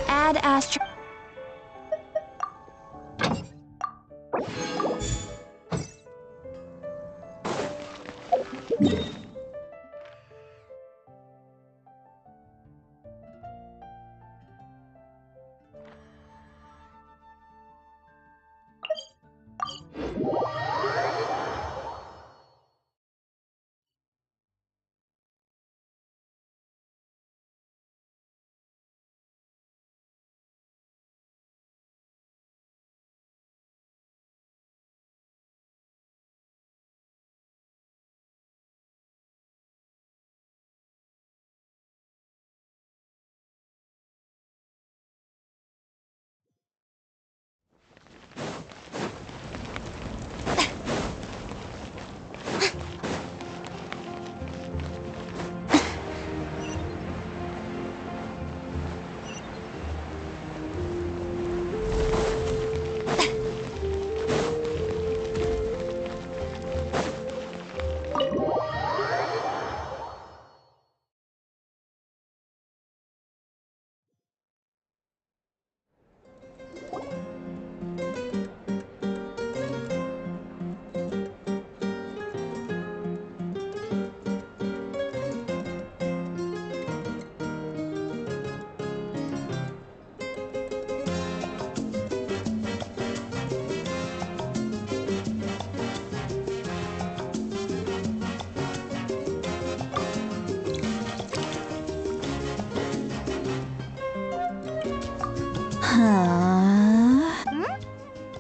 Add astro.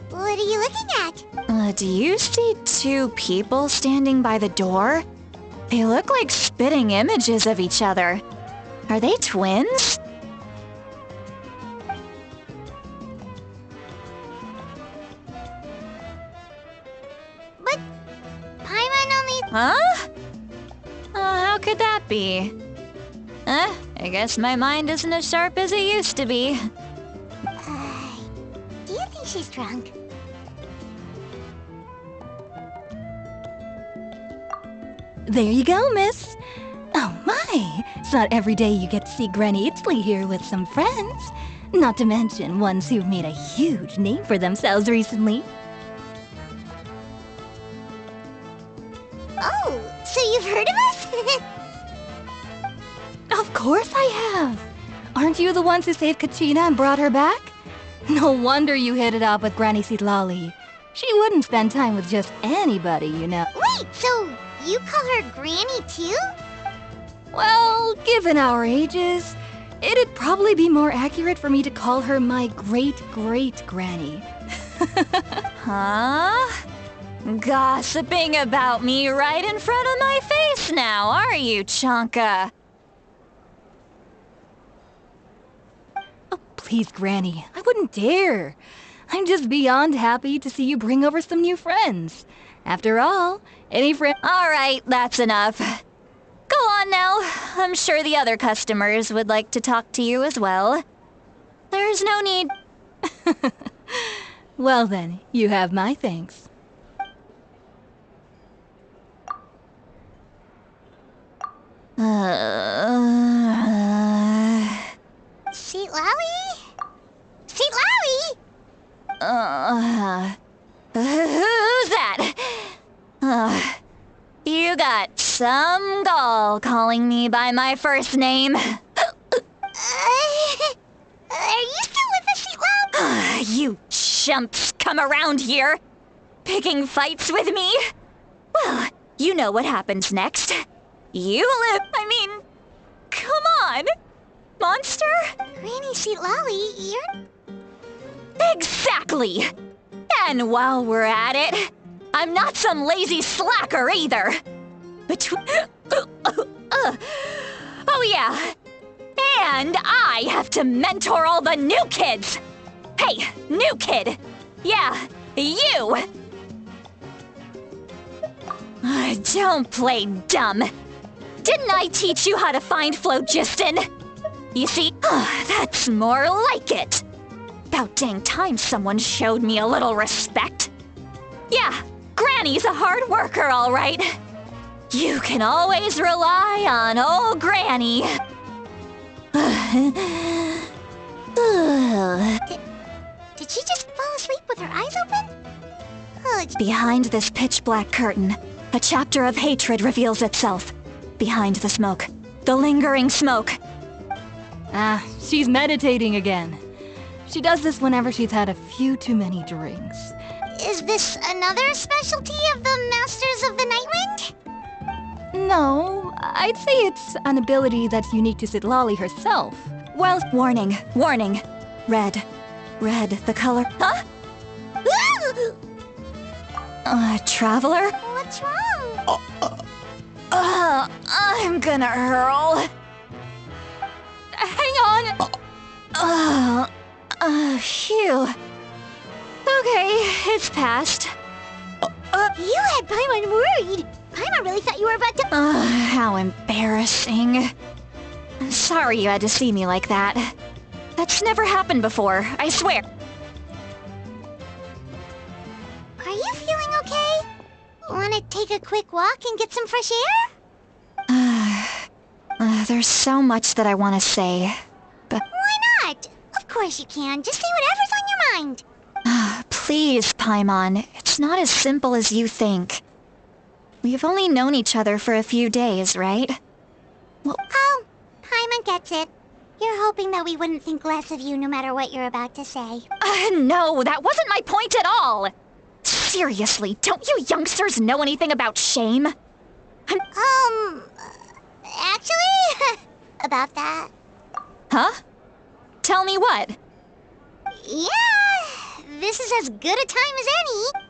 What are you looking at? Do you see two people standing by the door? They look like spitting images of each other. Are they twins? But Paimon only... Huh? How could that be? I guess my mind isn't as sharp as it used to be. Do you think she's drunk? There you go, miss. Oh my, it's not every day you get to see Granny Itzley here with some friends. Not to mention ones who've made a huge name for themselves recently. Oh, so you've heard of us? Of course I have. Aren't you the ones who saved Kachina and brought her back? No wonder you hit it off with Granny Sitlali. She wouldn't spend time with just anybody, you know. Wait, so you call her Granny too? Well, given our ages, it'd probably be more accurate for me to call her my great-great-granny. Huh? Gossiping about me right in front of my face now, are you, Chonka? Oh, please, Granny, I wouldn't dare. I'm just beyond happy to see you bring over some new friends. After all, any friend— All right, that's enough. Go on now. I'm sure the other customers would like to talk to you as well. There's no need. Well then, you have my thanks. Sitlali? Sitlali? Who's that? You got some gall calling me by my first name. Are you still with us, Sitlali? You chumps come around here, picking fights with me? Well, you know what happens next. You come on, monster? Granny Sitlali, you're... Exactly! And while we're at it, I'm not some lazy slacker either. Oh yeah, and I have to mentor all the new kids. Hey, new kid! Yeah, You! Don't play dumb. Didn't I teach you how to find phlogiston? You see, that's more like it. About dang time someone showed me a little respect. Yeah, Granny's a hard worker, all right. You can always rely on old Granny. Did she just fall asleep with her eyes open? Oh, Behind this pitch-black curtain, a chapter of hatred reveals itself. Behind the smoke, the lingering smoke. Ah, she's meditating again. She does this whenever she's had a few too many drinks. is this another specialty of the Masters of the Nightwind? No, I'd say it's an ability that's unique to Citlali herself. Well, warning, warning. Red. Red, the color. Huh? Traveler? What's wrong? I'm gonna hurl. Hang on. Phew. Okay, it's passed. You had Paimon worried. Paimon really thought you were about to— How embarrassing. I'm sorry you had to see me like that. That's never happened before, I swear. Are you feeling okay? Want to take a quick walk and get some fresh air? There's so much that I want to say, but... Why not? Of course you can. Just say whatever's on your mind. Please, Paimon, it's not as simple as you think. We've only known each other for a few days, right? Well, Oh, Paimon gets it. You're hoping that we wouldn't think less of you no matter what you're about to say. no, that wasn't my point at all! Seriously, don't you youngsters know anything about shame? Actually, about that. Huh? Tell me what? Yeah, this is as good a time as any.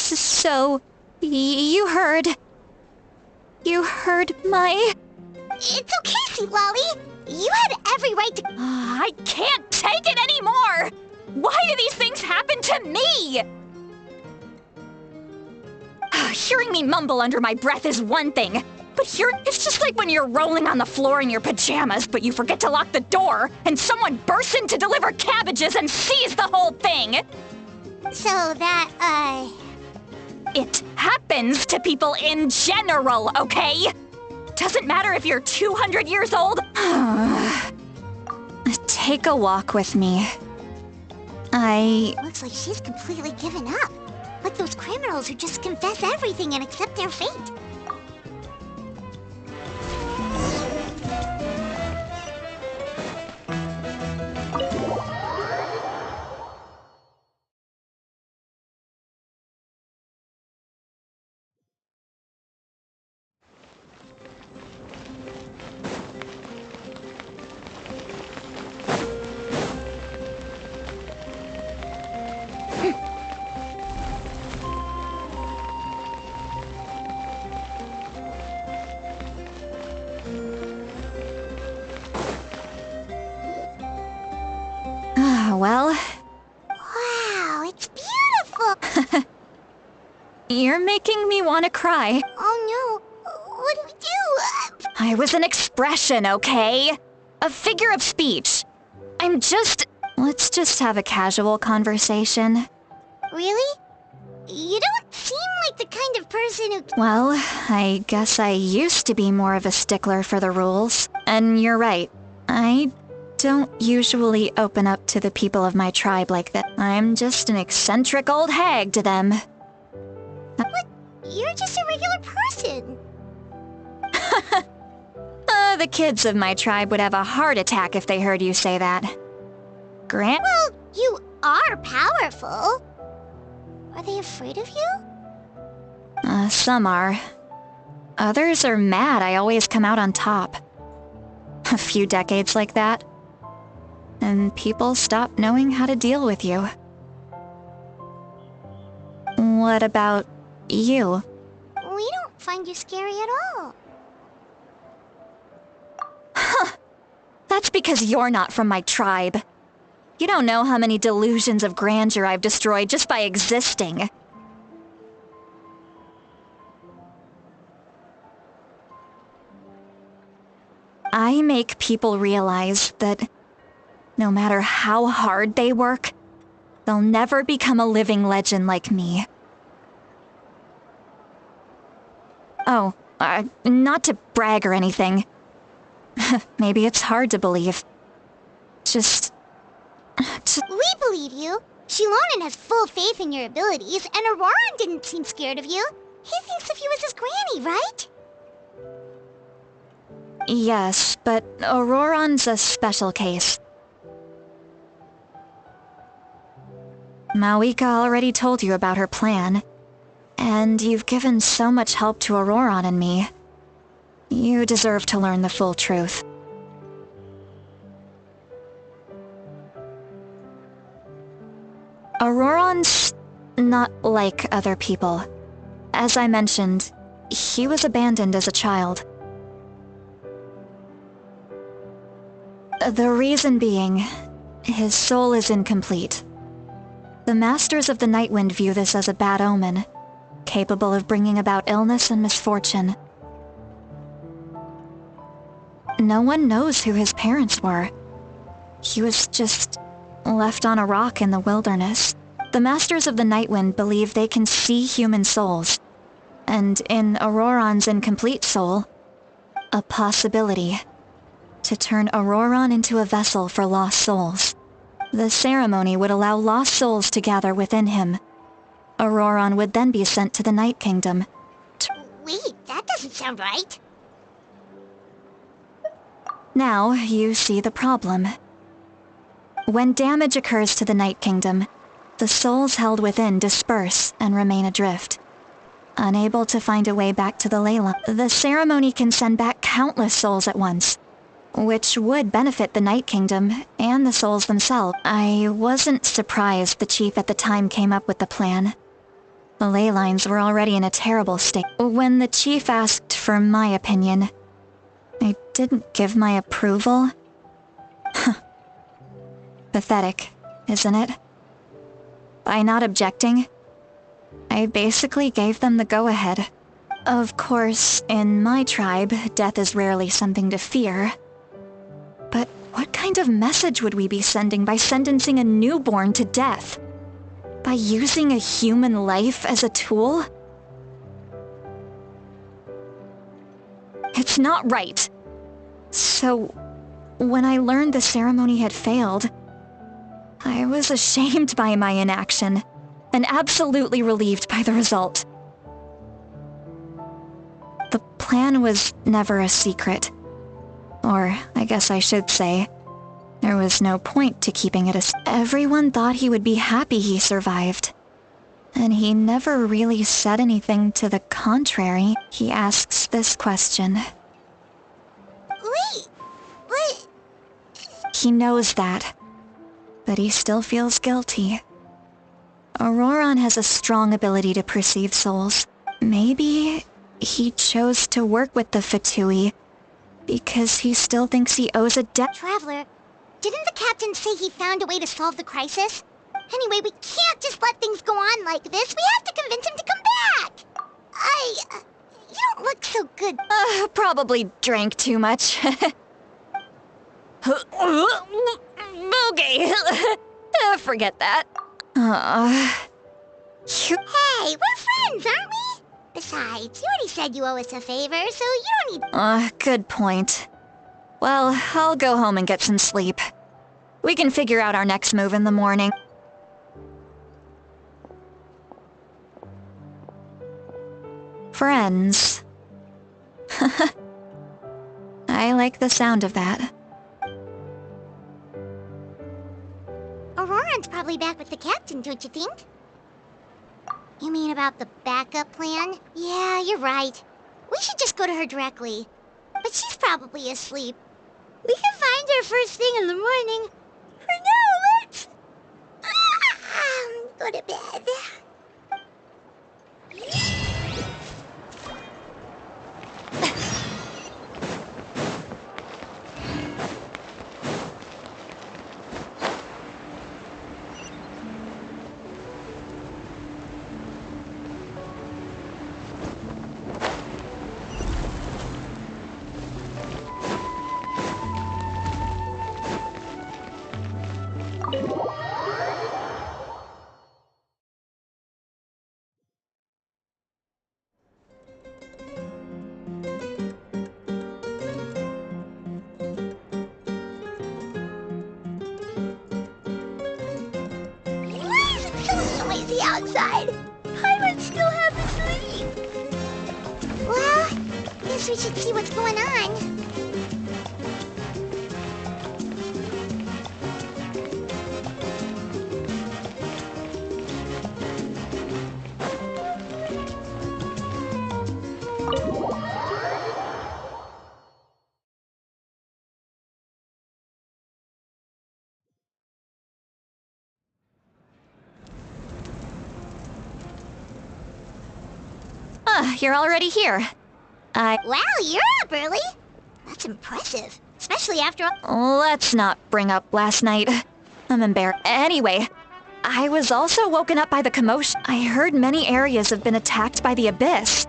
So... You heard my... It's okay, Citlali. You had every right to— I can't take it anymore! Why do these things happen to me? Hearing me mumble under my breath is one thing, but here it's just like when you're rolling on the floor in your pajamas, but you forget to lock the door, and someone bursts in to deliver cabbages and sees the whole thing! So that, It happens to people in general, okay? Doesn't matter if you're 200 years old. Take a walk with me. Looks like she's completely given up. Like those criminals who just confess everything and accept their fate. Well, Wow, it's beautiful! you're making me want to cry. Oh no, what do we do? I was an expression, okay? A figure of speech. Let's just have a casual conversation. Really? You don't seem like the kind of person who— Well, I guess I used to be more of a stickler for the rules. And you're right. I don't usually open up to the people of my tribe like that. I'm just an eccentric old hag to them. You're just a regular person. The kids of my tribe would have a heart attack if they heard you say that. Grant? Well, you are powerful. Are they afraid of you? Some are. Others are mad I always come out on top. A few decades like that, and people stop knowing how to deal with you. What about you? We don't find you scary at all. That's because you're not from my tribe. You don't know how many delusions of grandeur I've destroyed just by existing. I make people realize that no matter how hard they work, they'll never become a living legend like me. Oh, not to brag or anything. Maybe it's hard to believe. Just... We believe you. Shilonen has full faith in your abilities, and Auroran didn't seem scared of you. He thinks of you as his granny, right? Yes, but Auroran's a special case. Mawika already told you about her plan, and you've given so much help to Auroran and me. You deserve to learn the full truth. Auroran's not like other people. As I mentioned, he was abandoned as a child. The reason being, his soul is incomplete. The Masters of the Nightwind view this as a bad omen, capable of bringing about illness and misfortune. No one knows who his parents were. He was just left on a rock in the wilderness. The Masters of the Nightwind believe they can see human souls, and in Auroran's incomplete soul, a possibility to turn Auroran into a vessel for lost souls. The ceremony would allow lost souls to gather within him. Auroran would then be sent to the Night Kingdom. Wait, that doesn't sound right. Now you see the problem. When damage occurs to the Night Kingdom, the souls held within disperse and remain adrift. Unable to find a way back to the Leyline, the ceremony can send back countless souls at once, which would benefit the Night Kingdom and the souls themselves. I wasn't surprised the chief at the time came up with the plan. The Leylines were already in a terrible state. When the chief asked for my opinion, I didn't give my approval. Pathetic, isn't it? By not objecting, I basically gave them the go-ahead. Of course, in my tribe, death is rarely something to fear. But what kind of message would we be sending by sentencing a newborn to death? By using a human life as a tool? It's not right. So, when I learned the ceremony had failed, I was ashamed by my inaction, and absolutely relieved by the result. The plan was never a secret. Or, I guess I should say, there was no point to keeping it everyone thought he would be happy he survived. And he never really said anything to the contrary. He asks this question. Wait, what? He knows that, but he still feels guilty. Auroran has a strong ability to perceive souls. Maybe he chose to work with the Fatui because he still thinks he owes a debt. Traveler, didn't the captain say he found a way to solve the crisis? Anyway, we can't just let things go on like this. We have to convince him to come back. You don't look so good. Probably drank too much. Okay. Forget that. Hey, we're friends, aren't we? Besides, you already said you owe us a favor, so you don't need... Good point. Well, I'll go home and get some sleep. We can figure out our next move in the morning. Friends. I like the sound of that. Auroran's probably back with the captain, don't you think? You mean about the backup plan? Yeah, you're right. We should just go to her directly. But she's probably asleep. We can find her first thing in the morning. For now, let's... go to bed. outside. I would still have to sleep. Well, guess we should see what's going on. You're already here. Wow, you're up early. That's impressive, especially after all. Let's not bring up last night. I'm embarrassed. Anyway, I was also woken up by the commotion. I heard many areas have been attacked by the Abyss.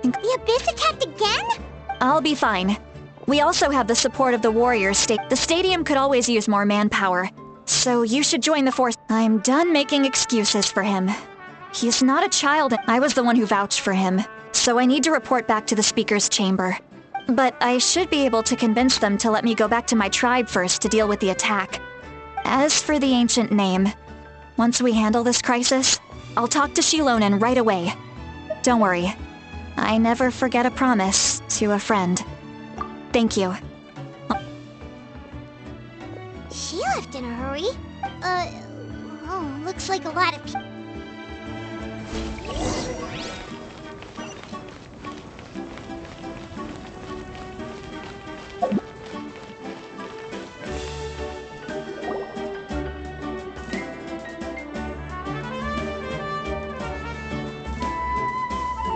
The Abyss attacked again? I'll be fine. We also have the support of the Warriors state. The stadium could always use more manpower. So you should join the force. I'm done making excuses for him. He's not a child. I was the one who vouched for him. So I need to report back to the Speaker's chamber. But I should be able to convince them to let me go back to my tribe first to deal with the attack. As for the ancient name, once we handle this crisis, I'll talk to Shilonen right away. Don't worry. I never forget a promise to a friend. Thank you. She left in a hurry. Oh, looks like a lot of people.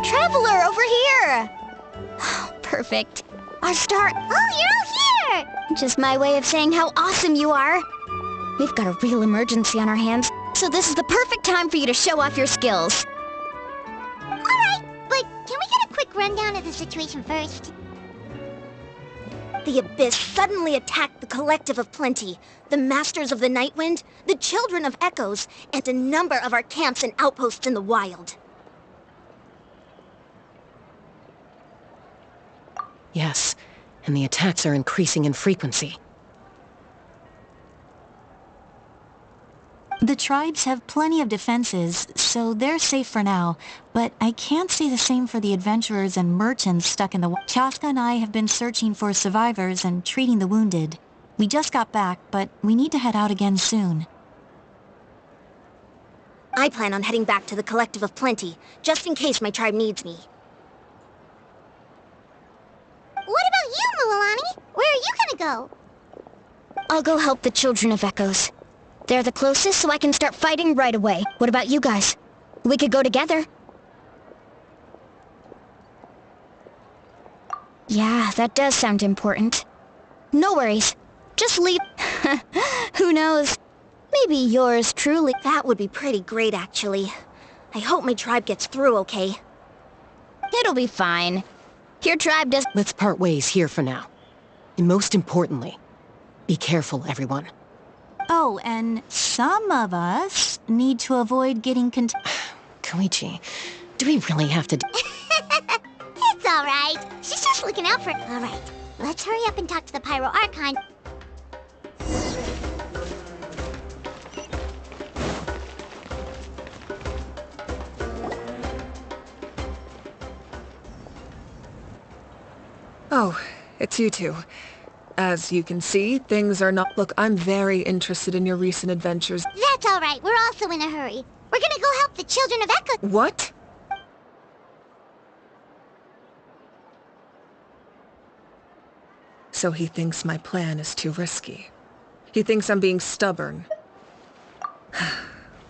Traveler, over here! Oh, perfect. Our star... Oh, you're all here! Just my way of saying how awesome you are. We've got a real emergency on our hands, so this is the perfect time for you to show off your skills. Alright, but can we get a quick rundown of the situation first? The Abyss suddenly attacked the Collective of Plenty, the Masters of the Nightwind, the Children of Echoes, and a number of our camps and outposts in the wild. Yes, and the attacks are increasing in frequency. The tribes have plenty of defenses, so they're safe for now, but I can't say the same for the adventurers and merchants stuck in the... Chaska and I have been searching for survivors and treating the wounded. We just got back, but we need to head out again soon. I plan on heading back to the Collective of Plenty, just in case my tribe needs me. What about you, Mualani? Where are you gonna go? I'll go help the Children of Echoes. They're the closest, so I can start fighting right away. What about you guys? We could go together. Yeah, that does sound important. No worries. Just leave. Who knows? Maybe yours truly. That would be pretty great, actually. I hope my tribe gets through okay. It'll be fine. Your tribe does... Let's part ways here for now. And most importantly, be careful, everyone. Oh, and some of us need to avoid getting Koichi, do we really have to It's alright. She's just looking out for... Alright, let's hurry up and talk to the Pyro Archon. Oh, it's you two. As you can see, things are not... Look, I'm very interested in your recent adventures. That's alright, we're also in a hurry. We're gonna go help the Children of Echo... What? So he thinks my plan is too risky. He thinks I'm being stubborn.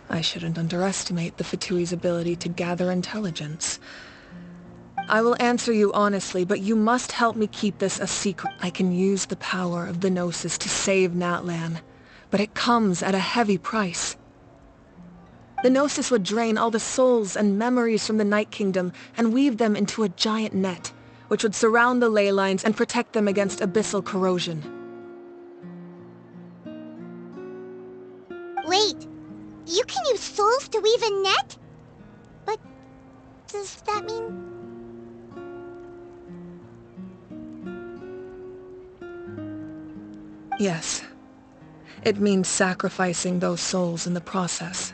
I shouldn't underestimate the Fatui's ability to gather intelligence. I will answer you honestly, but you must help me keep this a secret. I can use the power of the Gnosis to save Natlan, but it comes at a heavy price. The Gnosis would drain all the souls and memories from the Night Kingdom and weave them into a giant net, which would surround the ley lines and protect them against abyssal corrosion. Wait, you can use souls to weave a net? But does that mean... Yes. It means sacrificing those souls in the process.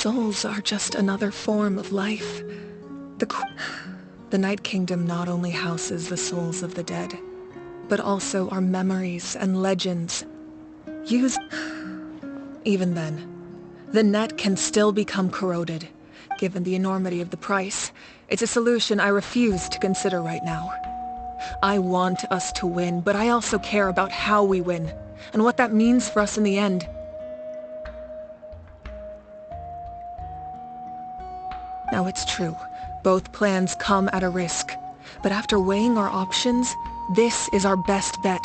souls are just another form of life. The Night Kingdom not only houses the souls of the dead, but also our memories and legends. Even then, the net can still become corroded. Given the enormity of the price, it's a solution I refuse to consider right now. I want us to win, but I also care about how we win, and what that means for us in the end. Now it's true, both plans come at a risk, but after weighing our options, this is our best bet.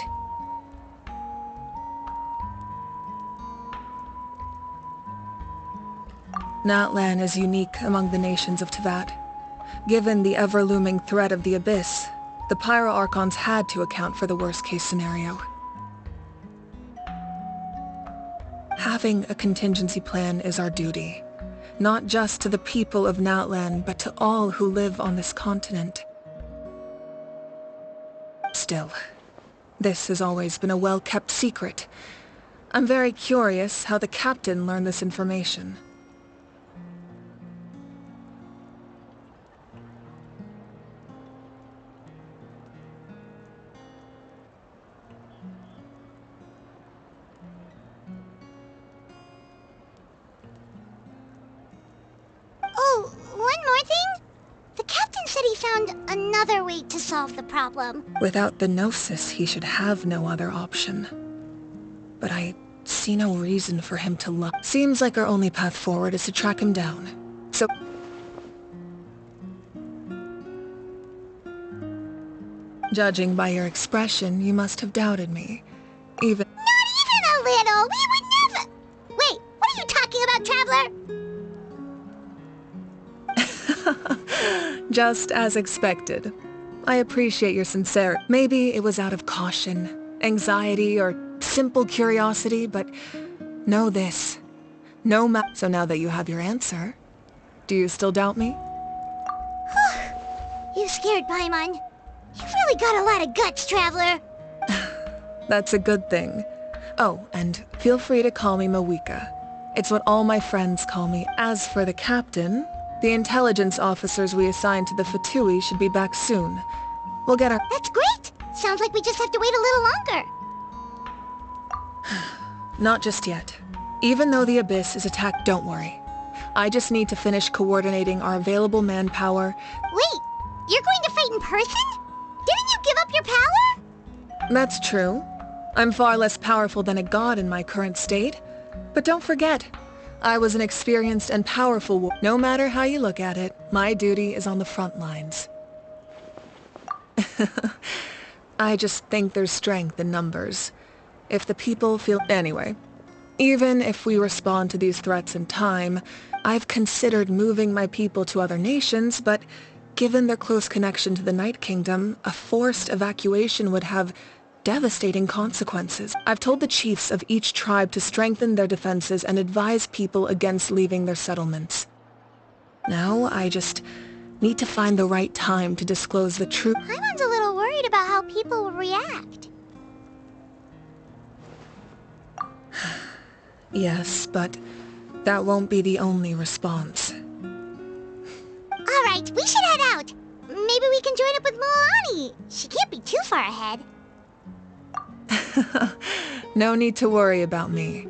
Natlan is unique among the nations of Teyvat. Given the ever-looming threat of the Abyss, the Pyro-Archons had to account for the worst-case scenario. Having a contingency plan is our duty, not just to the people of Natlan, but to all who live on this continent. Still, this has always been a well-kept secret. I'm very curious how the captain learned this information. Oh, one more thing? The captain said he found another way to solve the problem. Without the Gnosis, he should have no other option. But I see no reason for him to lie. Seems like our only path forward is to track him down. So... Judging by your expression, you must have doubted me. Not even a little! We would never... Wait, what are you talking about, Traveler? Just as expected. I appreciate your sincerity. Maybe it was out of caution, anxiety, or simple curiosity, but know this. So now that you have your answer, do you still doubt me? You scared Paimon. You've really got a lot of guts, Traveler. That's a good thing. Oh, and feel free to call me Mawika. It's what all my friends call me. As for the captain, the intelligence officers we assigned to the Fatui should be back soon. We'll get our... That's great! Sounds like we just have to wait a little longer. Not just yet. Even though the Abyss is attacked, don't worry. I just need to finish coordinating our available manpower. Wait, you're going to fight in person? Didn't you give up your power? That's true. I'm far less powerful than a god in my current state. But don't forget, I was an experienced and powerful warrior. No matter how you look at it, my duty is on the front lines. I just think there's strength in numbers. If the people feel... Anyway, even if we respond to these threats in time, I've considered moving my people to other nations, but given their close connection to the Night Kingdom, a forced evacuation would have devastating consequences. I've told the chiefs of each tribe to strengthen their defenses and advise people against leaving their settlements. Now I just need to find the right time to disclose the truth. Paimon's a little worried about how people will react. Yes, but that won't be the only response. Alright, we should head out. Maybe we can join up with Moani. She can't be too far ahead. No need to worry about me.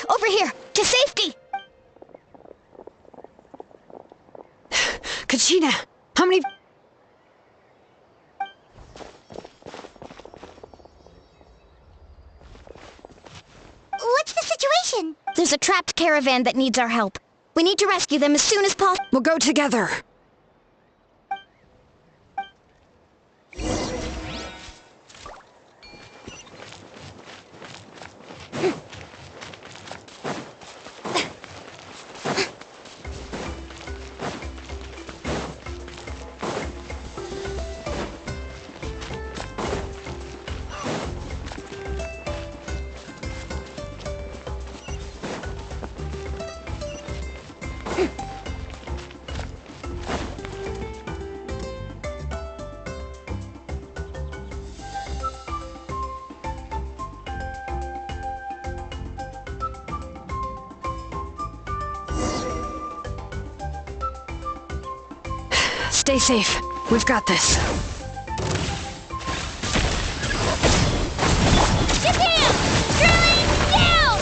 Over here! To safety! Kachina! How many... What's the situation? There's a trapped caravan that needs our help. We need to rescue them as soon as possible. We'll go together. Stay safe. We've got this. Japan! Drilling down!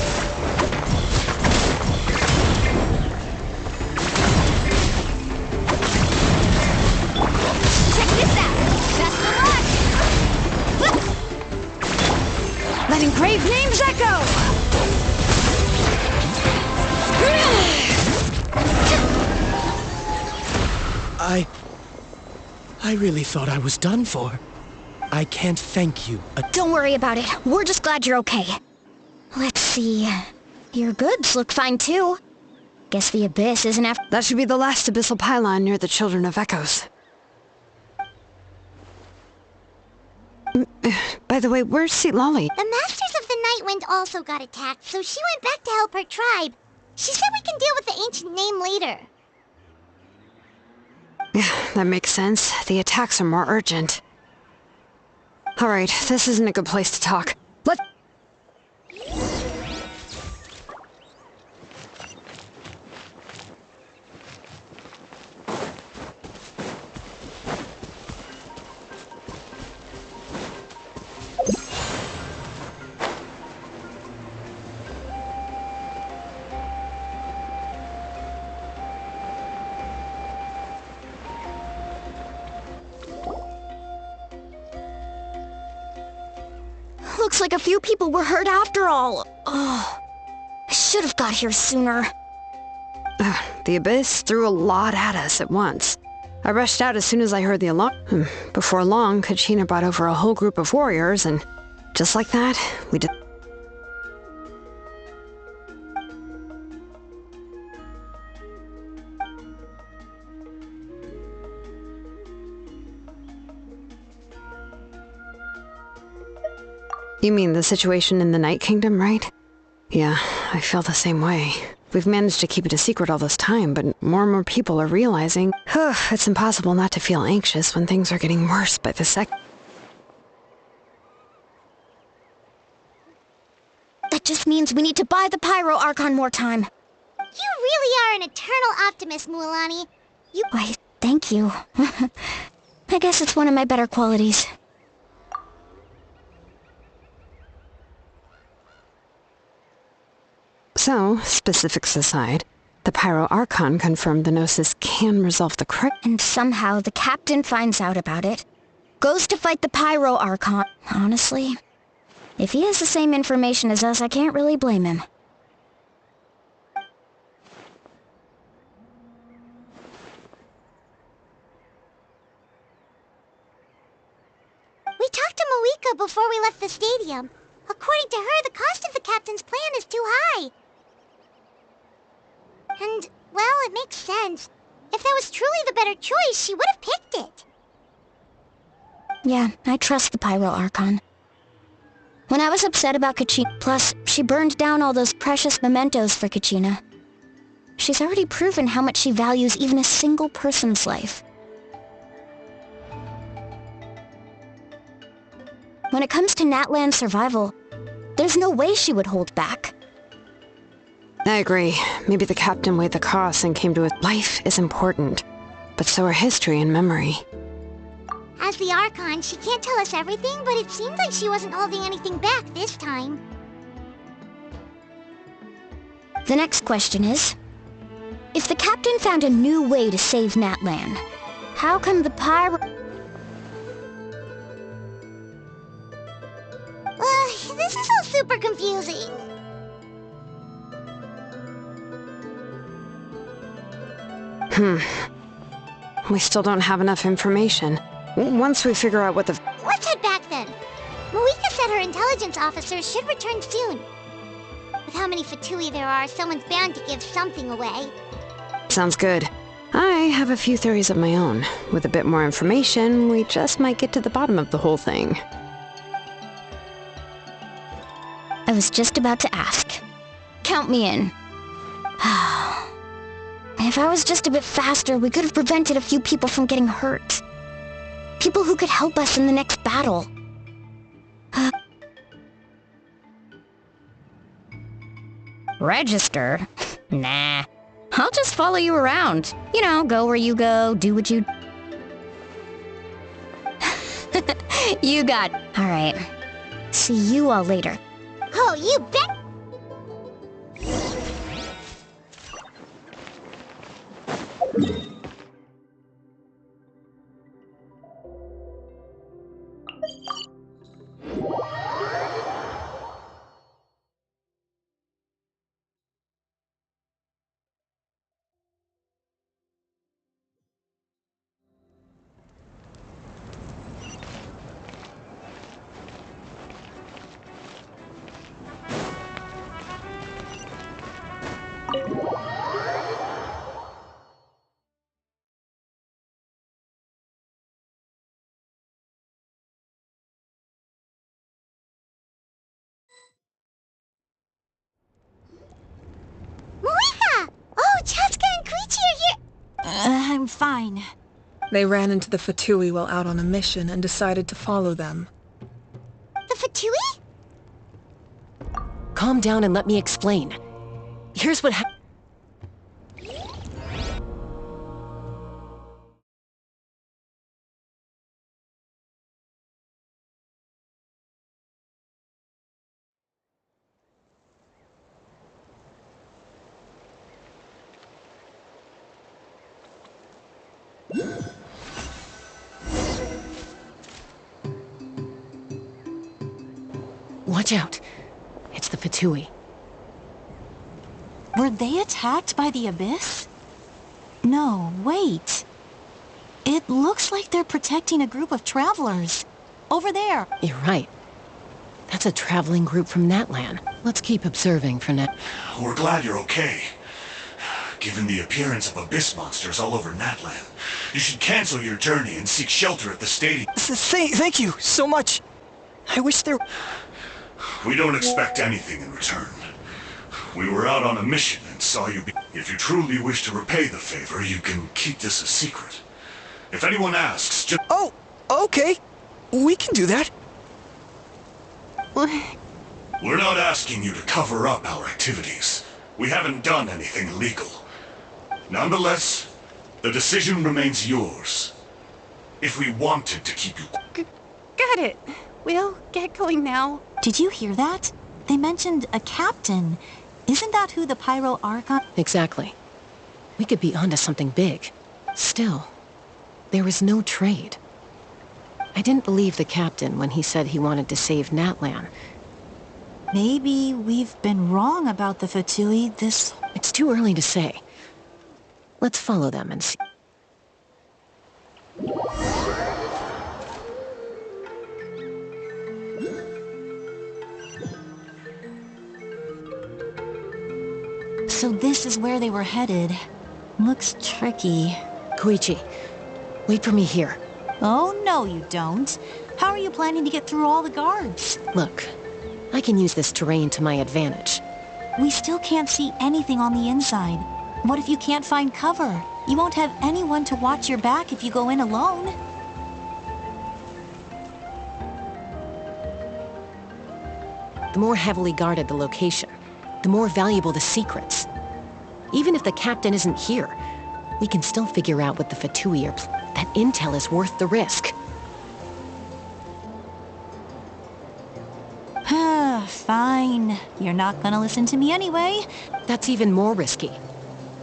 Check this out! Best of luck! Let engraved names echo! I really thought I was done for. I can't thank you. Don't worry about it. We're just glad you're okay. Let's see. Your goods look fine, too. Guess the Abyss isn't after... That should be the last abyssal pylon near the Children of Echoes. By the way, where's Lolly? The Masters of the Nightwind also got attacked, so she went back to help her tribe. She said we can deal with the ancient name later. Yeah, that makes sense. The attacks are more urgent. Alright, this isn't a good place to talk. Let's... Looks like a few people were hurt after all. Oh, I should have got here sooner. The Abyss threw a lot at us at once. I rushed out as soon as I heard the alarm. Before long, Kachina brought over a whole group of warriors, and just like that, we did... You mean the situation in the Night Kingdom, right? Yeah, I feel the same way. We've managed to keep it a secret all this time, but more and more people are realizing, it's impossible not to feel anxious when things are getting worse by the sec. That just means we need to buy the Pyro Archon more time. You really are an eternal optimist, Mualani. Why, thank you. I guess it's one of my better qualities. So, specifics aside, the Pyro Archon confirmed the Gnosis can resolve the crisis. And somehow the captain finds out about it, goes to fight the Pyro Archon. Honestly, if he has the same information as us, I can't really blame him. We talked to Moika before we left the stadium. According to her, the cost of the captain's plan is too high. And, well, it makes sense. If that was truly the better choice, she would have picked it. Yeah, I trust the Pyro Archon. When I was upset about Kachina, plus, she burned down all those precious mementos for Kachina. She's already proven how much she values even a single person's life. When it comes to Natlan's survival, there's no way she would hold back. I agree. Maybe the captain weighed the costs and came to it. Life is important, but so are history and memory. As the Archon, she can't tell us everything, but it seems like she wasn't holding anything back this time. The next question is, if the captain found a new way to save Natlan, how come the Pyro... This is all super confusing. We still don't have enough information. Once we figure out what the... Let's head back then. Malika said her intelligence officers should return soon. With how many Fatui there are, someone's bound to give something away. Sounds good. I have a few theories of my own. With a bit more information, we just might get to the bottom of the whole thing. I was just about to ask. Count me in. If I was just a bit faster, we could have prevented a few people from getting hurt. People who could help us in the next battle. Register? Nah. I'll just follow you around. You know, go where you go, do what you... You got... Alright. See you all later. Oh, you bet! Malika! Oh, Chaska and Koichi are here! I'm fine. They ran into the Fatui while out on a mission and decided to follow them. The Fatui? Calm down and let me explain. Here's what Watch out. It's the Fatui. Were they attacked by the Abyss? No, wait. It looks like they're protecting a group of travelers. Over there. You're right. That's a traveling group from Natlan. Let's keep observing for now. We're glad you're okay. Given the appearance of abyss monsters all over Natlan, you should cancel your journey and seek shelter at the stadium. Thank you so much. I wish there... We don't expect anything in return. We were out on a mission and saw you be... If you truly wish to repay the favor, you can keep this a secret. If anyone asks, just... Oh, okay. We can do that. We're not asking you to cover up our activities. We haven't done anything illegal. Nonetheless, the decision remains yours. If we wanted to keep you... Got it. We'll get going now. Did you hear that? They mentioned a captain. Isn't that who the Pyro Archon... Exactly. We could be onto something big. Still, there was no trade. I didn't believe the captain when he said he wanted to save Natlan. Maybe we've been wrong about the Fatui this... It's too early to say. Let's follow them and see. So this is where they were headed. Looks tricky. Koichi, wait for me here. Oh, no you don't. How are you planning to get through all the guards? Look, I can use this terrain to my advantage. We still can't see anything on the inside. What if you can't find cover? You won't have anyone to watch your back if you go in alone. The more heavily guarded the location, the more valuable the secrets. Even if the captain isn't here, we can still figure out what the Fatui are. That intel is worth the risk. Fine. You're not gonna listen to me anyway. That's even more risky.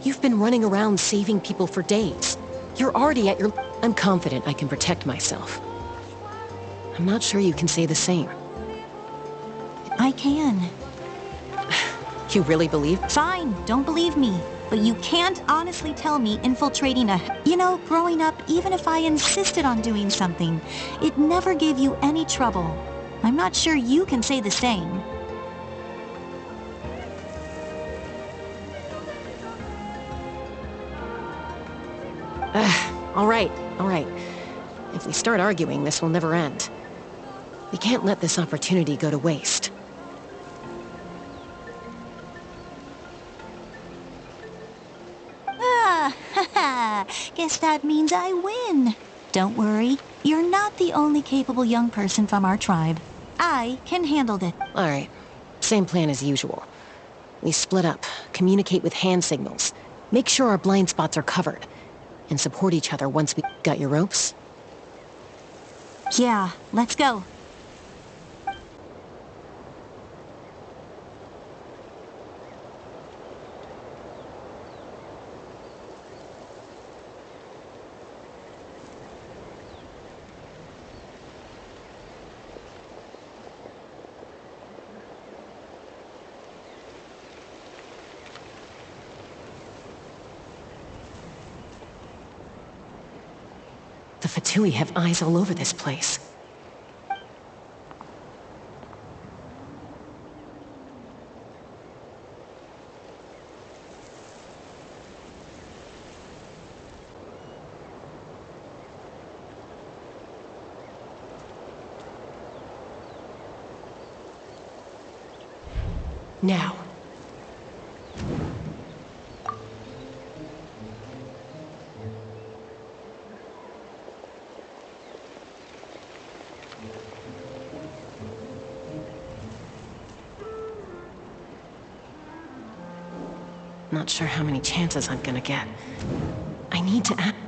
You've been running around saving people for days. You're already at your... I'm confident I can protect myself. I'm not sure you can say the same. I can. You really believe? Fine, don't believe me. but you can't honestly tell me infiltrating a... You know, growing up, even if I insisted on doing something, it never gave you any trouble. I'm not sure you can say the same. All right. If we start arguing, this will never end. We can't let this opportunity go to waste. Guess that means I win. Don't worry, you're not the only capable young person from our tribe. I can handle it. All right, same plan as usual. We split up, communicate with hand signals, make sure our blind spots are covered, and support each other once we... Got your ropes? Yeah, let's go. The Fatui have eyes all over this place. Now. Not sure how many chances I'm gonna get. I need to act.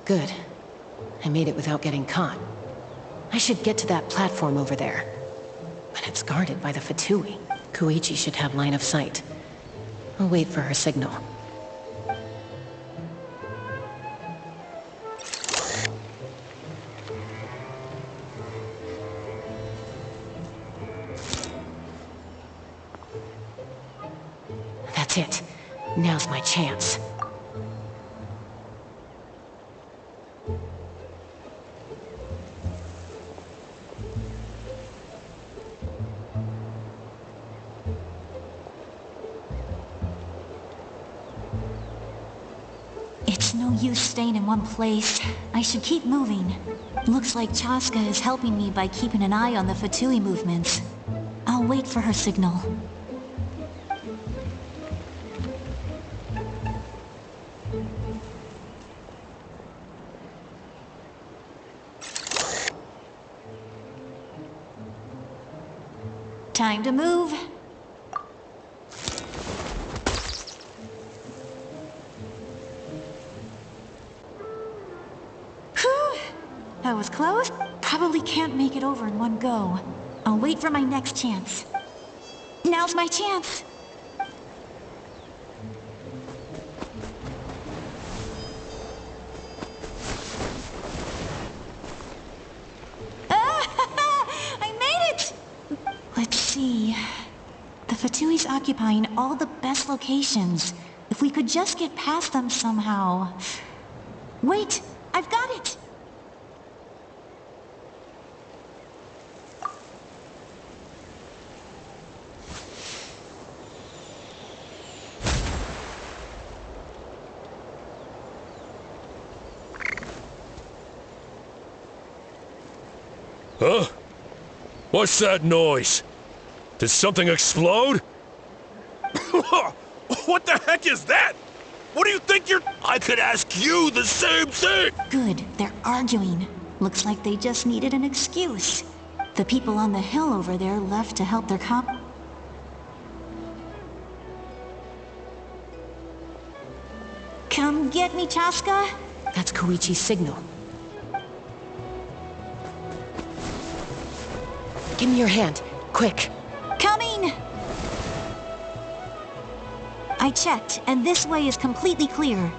Good. I made it without getting caught. I should get to that platform over there. But it's guarded by the Fatui. Koichi should have line of sight. I'll wait for her signal. That's it. Now's my chance. It's no use staying in one place. I should keep moving. Looks like Chaska is helping me by keeping an eye on the Fatui movements. I'll wait for her signal. Time to move. Whew! That was close. Probably can't make it over in one go. I'll wait for my next chance. Now's my chance. I made it! Let's see. The Fatui's occupying all the best locations. If we could just get past them somehow. Wait! I've got it! Huh? What's that noise? Did something explode? What the heck is that? What do you think you're... I could ask you the same thing! Good, they're arguing. Looks like they just needed an excuse. The people on the hill over there left to help their Come get me, Chaska? That's Koichi's signal. Give me your hand, quick. Coming! I checked, and this way is completely clear.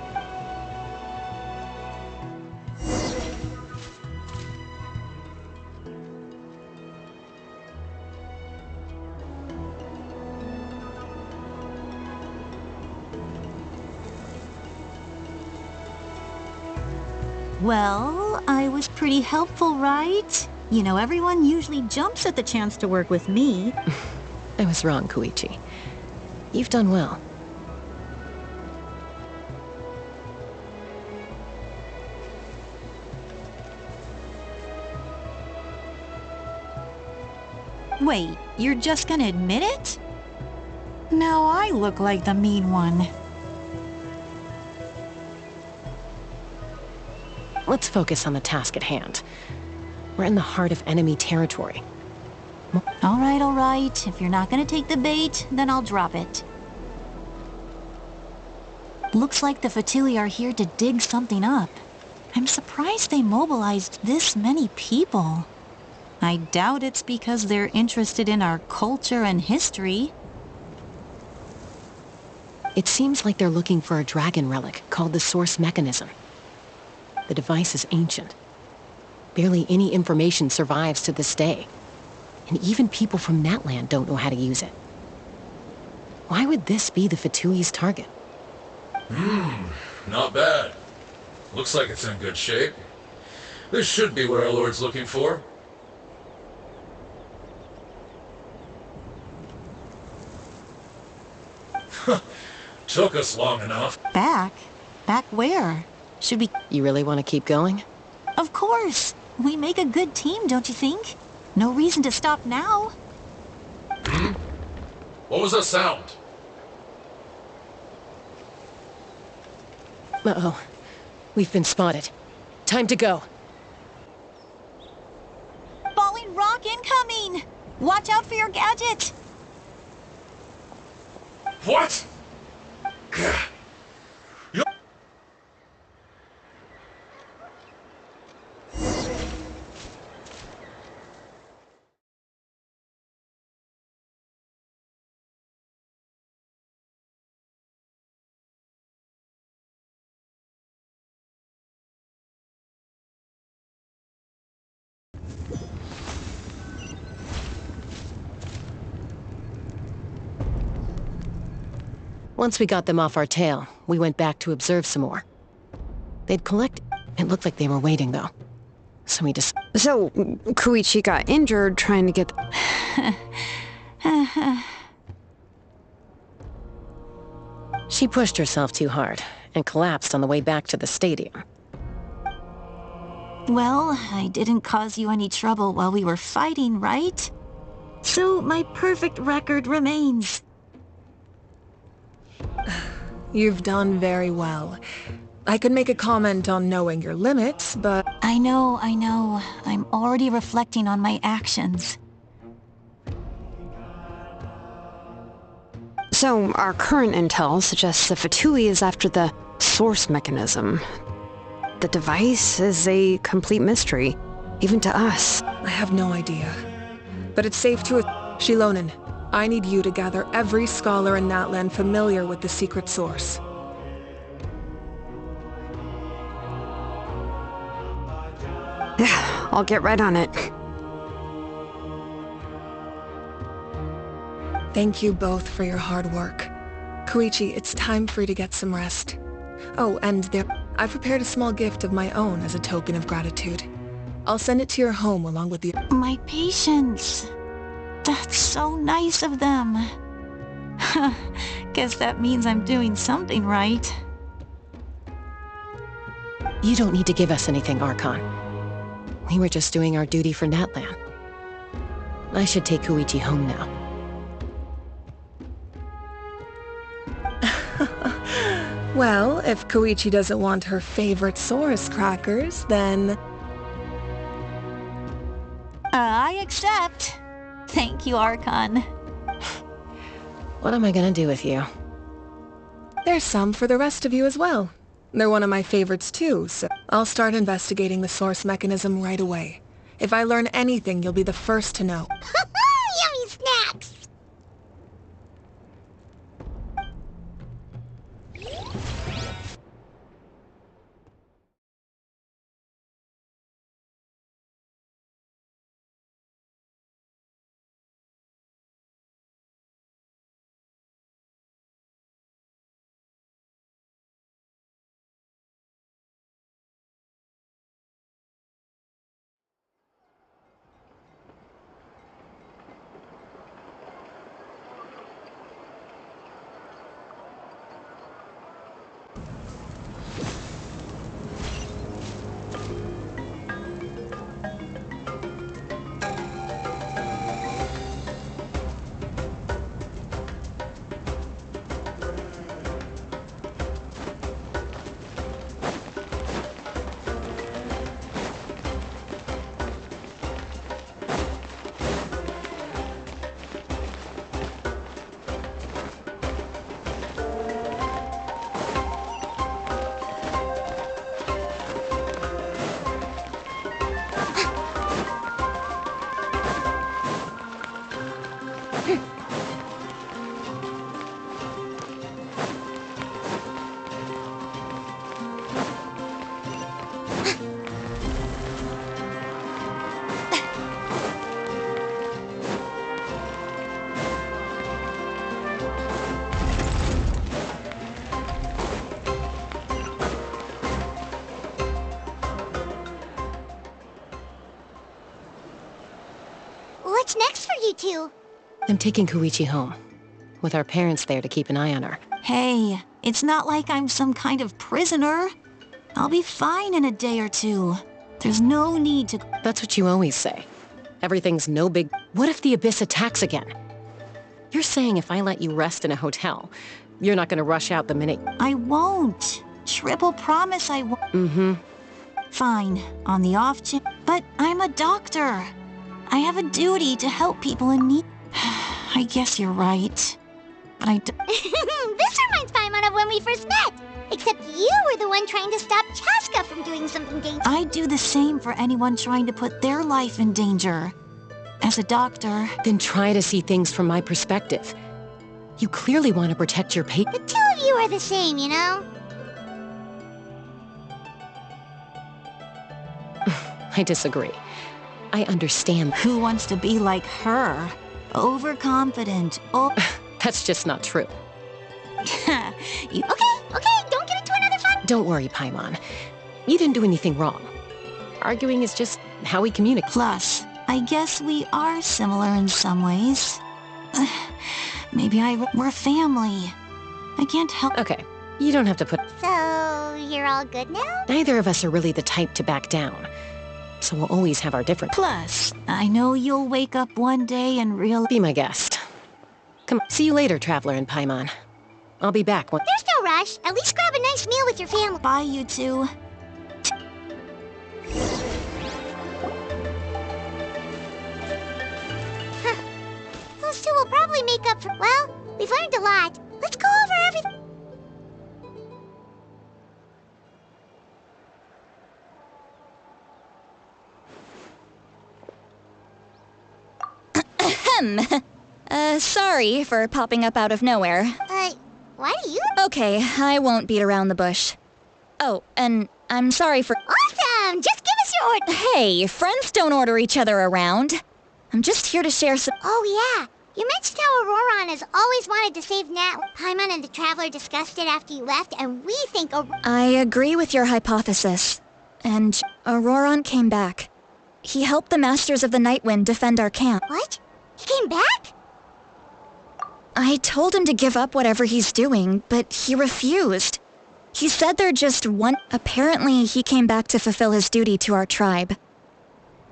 Well, I was pretty helpful, right? You know, everyone usually jumps at the chance to work with me. I was wrong, Koichi. You've done well. Wait, you're just gonna admit it? Now I look like the mean one. Let's focus on the task at hand. We're in the heart of enemy territory. All right. If you're not gonna take the bait, then I'll drop it. Looks like the Fatui are here to dig something up. I'm surprised they mobilized this many people. I doubt it's because they're interested in our culture and history. It seems like they're looking for a dragon relic called the source mechanism. The device is ancient. Barely any information survives to this day. And even people from Natlan don't know how to use it. Why would this be the Fatui's target? Not bad. Looks like it's in good shape. This should be what our Lord's looking for. Took us long enough. Back? Back where? Should we... You really want to keep going? Of course! We make a good team, don't you think? No reason to stop now. What was that sound? Uh-oh. We've been spotted. Time to go. Falling rock incoming! Watch out for your gadget! What? Once we got them off our tail, we went back to observe some more. They'd collect... It looked like they were waiting, though. So we just... So, Koichi got injured trying to get... She pushed herself too hard and collapsed on the way back to the stadium. Well, I didn't cause you any trouble while we were fighting, right? So my perfect record remains. You've done very well. I could make a comment on knowing your limits, but... I know. I'm already reflecting on my actions. So, our current intel suggests the Fatui is after the source mechanism. The device is a complete mystery, even to us. I have no idea. But it's safe to... Shilonen, I need you to gather every scholar in Natlan familiar with the secret source. Yeah, I'll get right on it. Thank you both for your hard work. Koichi, it's time for you to get some rest. Oh, and I've prepared a small gift of my own as a token of gratitude. I'll send it to your home along with the... My patience. That's so nice of them. Guess that means I'm doing something right. You don't need to give us anything, Archon. We were just doing our duty for Natlan. I should take Koichi home now. Well, if Koichi doesn't want her favorite Saurus crackers, then... I accept. Thank you, Archon. What am I gonna do with you? There's some for the rest of you as well. They're one of my favorites too, so I'll start investigating the source mechanism right away. If I learn anything, you'll be the first to know. Yummy snacks! What's next for you two? I'm taking Koichi home, with our parents there to keep an eye on her. Hey, it's not like I'm some kind of prisoner. I'll be fine in a day or two. There's no need to... That's what you always say. Everything's no big... What if the Abyss attacks again? You're saying if I let you rest in a hotel, you're not gonna rush out the minute... I won't. Triple promise I won't. Mm-hmm. Fine, on the off chance. But I'm a doctor. I have a duty to help people in need. I guess you're right. But This reminds Paimon of when we first met. Except you were the one trying to stop Chaska from doing something dangerous. I'd do the same for anyone trying to put their life in danger. As a doctor... Then try to see things from my perspective. You clearly want to protect your patient. The two of you are the same, you know? I disagree. I understand. Who wants to be like her? Overconfident. That's just not true. Okay, don't get into another fight. Don't worry, Paimon. You didn't do anything wrong. Arguing is just how we communicate. Plus, I guess we are similar in some ways. Maybe we're family. I can't help... Okay, you don't have to put... So, you're all good now? Neither of us are really the type to back down. So we'll always have our different... Plus, I know you'll wake up one day and realize... Be my guest. Come on, see you later, Traveler and Paimon. I'll be back when... There's no rush. At least grab a nice meal with your family. Bye, you two. Those two will probably make up for... Well, we've learned a lot. Let's go over everything. Sorry for popping up out of nowhere. Why do you... Okay, I won't beat around the bush. Oh, and I'm sorry for... Awesome! Just give us your order. Hey, friends don't order each other around. I'm just here to share some... Oh, yeah. You mentioned how Auroron has always wanted to save Nat. Paimon and the Traveler discussed it after you left, and we think... I agree with your hypothesis. And Auroron came back. He helped the Masters of the Nightwind defend our camp. What? He came back? I told him to give up whatever he's doing, but he refused. He said they're just one... Apparently, he came back to fulfill his duty to our tribe.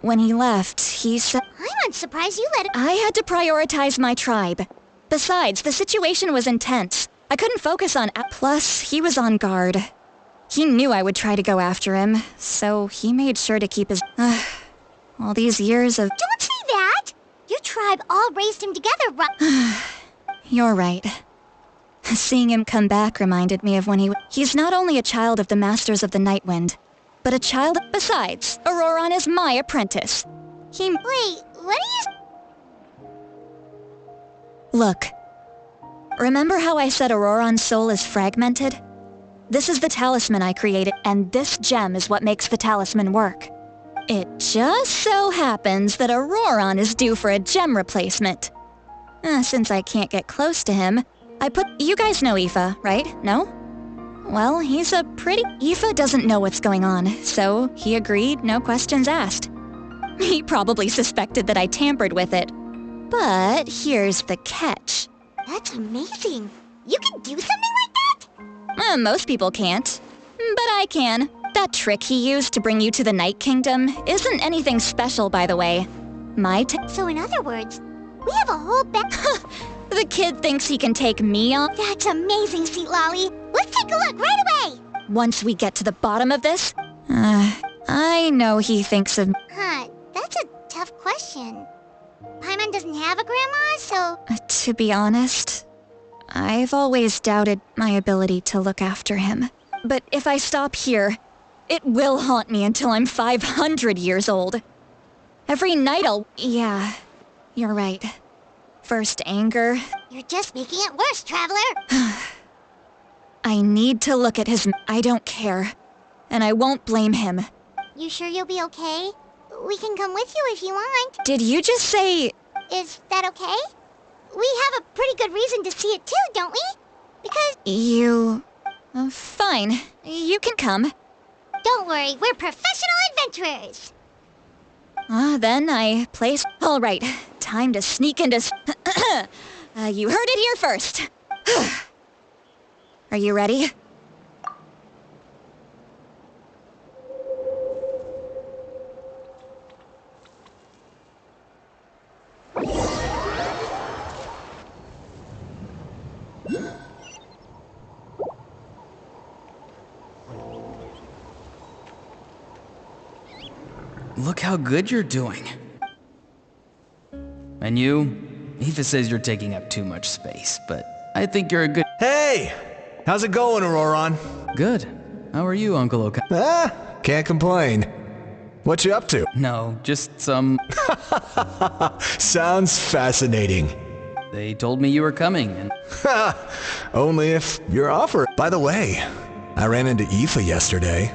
When he left, he said... I'm surprised you let him... I had to prioritize my tribe. Besides, the situation was intense. I couldn't focus on... Plus, he was on guard. He knew I would try to go after him, so he made sure to keep his... all these years of... Don't say that! Your tribe all raised him together, right? You're right. Seeing him come back reminded me of when he's not only a child of the Masters of the Nightwind, but a child... Besides, Auroron is my apprentice. Wait, what are you... Look. Remember how I said Auroron's soul is fragmented? This is the talisman I created, and this gem is what makes the talisman work. It just so happens that Auroron is due for a gem replacement. Since I can't get close to him, I put... You guys know Aoife, right? No? Well, he's a pretty... Aoife doesn't know what's going on, so he agreed, no questions asked. He probably suspected that I tampered with it. But here's the catch. That's amazing. You can do something like that? Most people can't. But I can. That trick he used to bring you to the Night Kingdom isn't anything special, by the way. So in other words, we have a whole The kid thinks he can take me on? That's amazing, Sweet Lolly. Let's take a look right away. Once we get to the bottom of this? I know he thinks of... That's a tough question. Paimon doesn't have a grandma, so... To be honest, I've always doubted my ability to look after him. But if I stop here, it will haunt me until I'm 500 years old. Every night I'll... Yeah, you're right. First anger... You're just making it worse, Traveler! I need to look at his... I don't care. And I won't blame him. You sure you'll be okay? We can come with you if you want. Did you just say... Is that okay? We have a pretty good reason to see it too, don't we? Because... You... fine. You can come. Don't worry, we're professional adventurers! Then I place... All right, time time to sneak into you heard it here first. Are you ready? Look how good you're doing. And you? Aoife says you're taking up too much space, but I think you're a good— Hey! How's it going, Auroron? Good. How are you, Uncle Oka? Can't complain. What you up to? No, just some— Sounds fascinating. They told me you were coming, and— Only if you're offered. By the way, I ran into Aoife yesterday.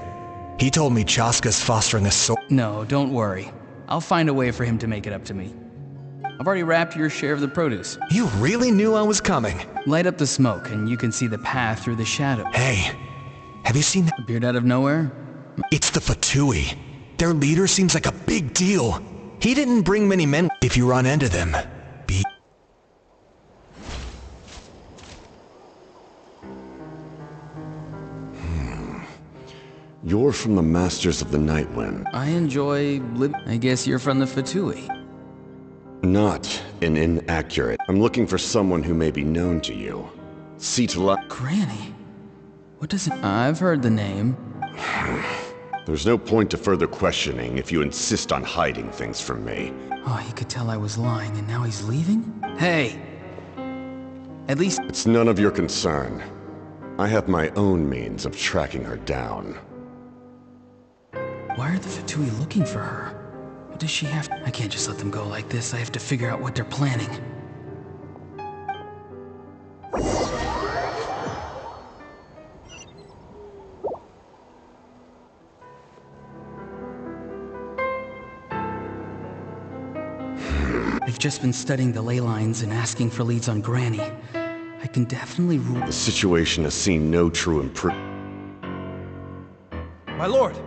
He told me Chaska's fostering a soul. No, don't worry. I'll find a way for him to make it up to me. I've already wrapped your share of the produce. You really knew I was coming. Light up the smoke, and you can see the path through the shadow. Hey, have you seen that? Appeared out of nowhere? It's the Fatui. Their leader seems like a big deal. He didn't bring many men. If you run into them, be... You're from the Masters of the Night Wind. I enjoy I guess you're from the Fatui. Not an inaccurate. I'm looking for someone who may be known to you. Granny? What does it— I've heard the name. There's no point to further questioning if you insist on hiding things from me. Oh, he could tell I was lying, and now he's leaving? Hey! At least— It's none of your concern. I have my own means of tracking her down. Why are the Fatui looking for her? What does she have— I can't just let them go like this. I have to figure out what they're planning. I've just been studying the ley lines and asking for leads on Granny. I can definitely rule— The situation has seen no true improvement. My lord!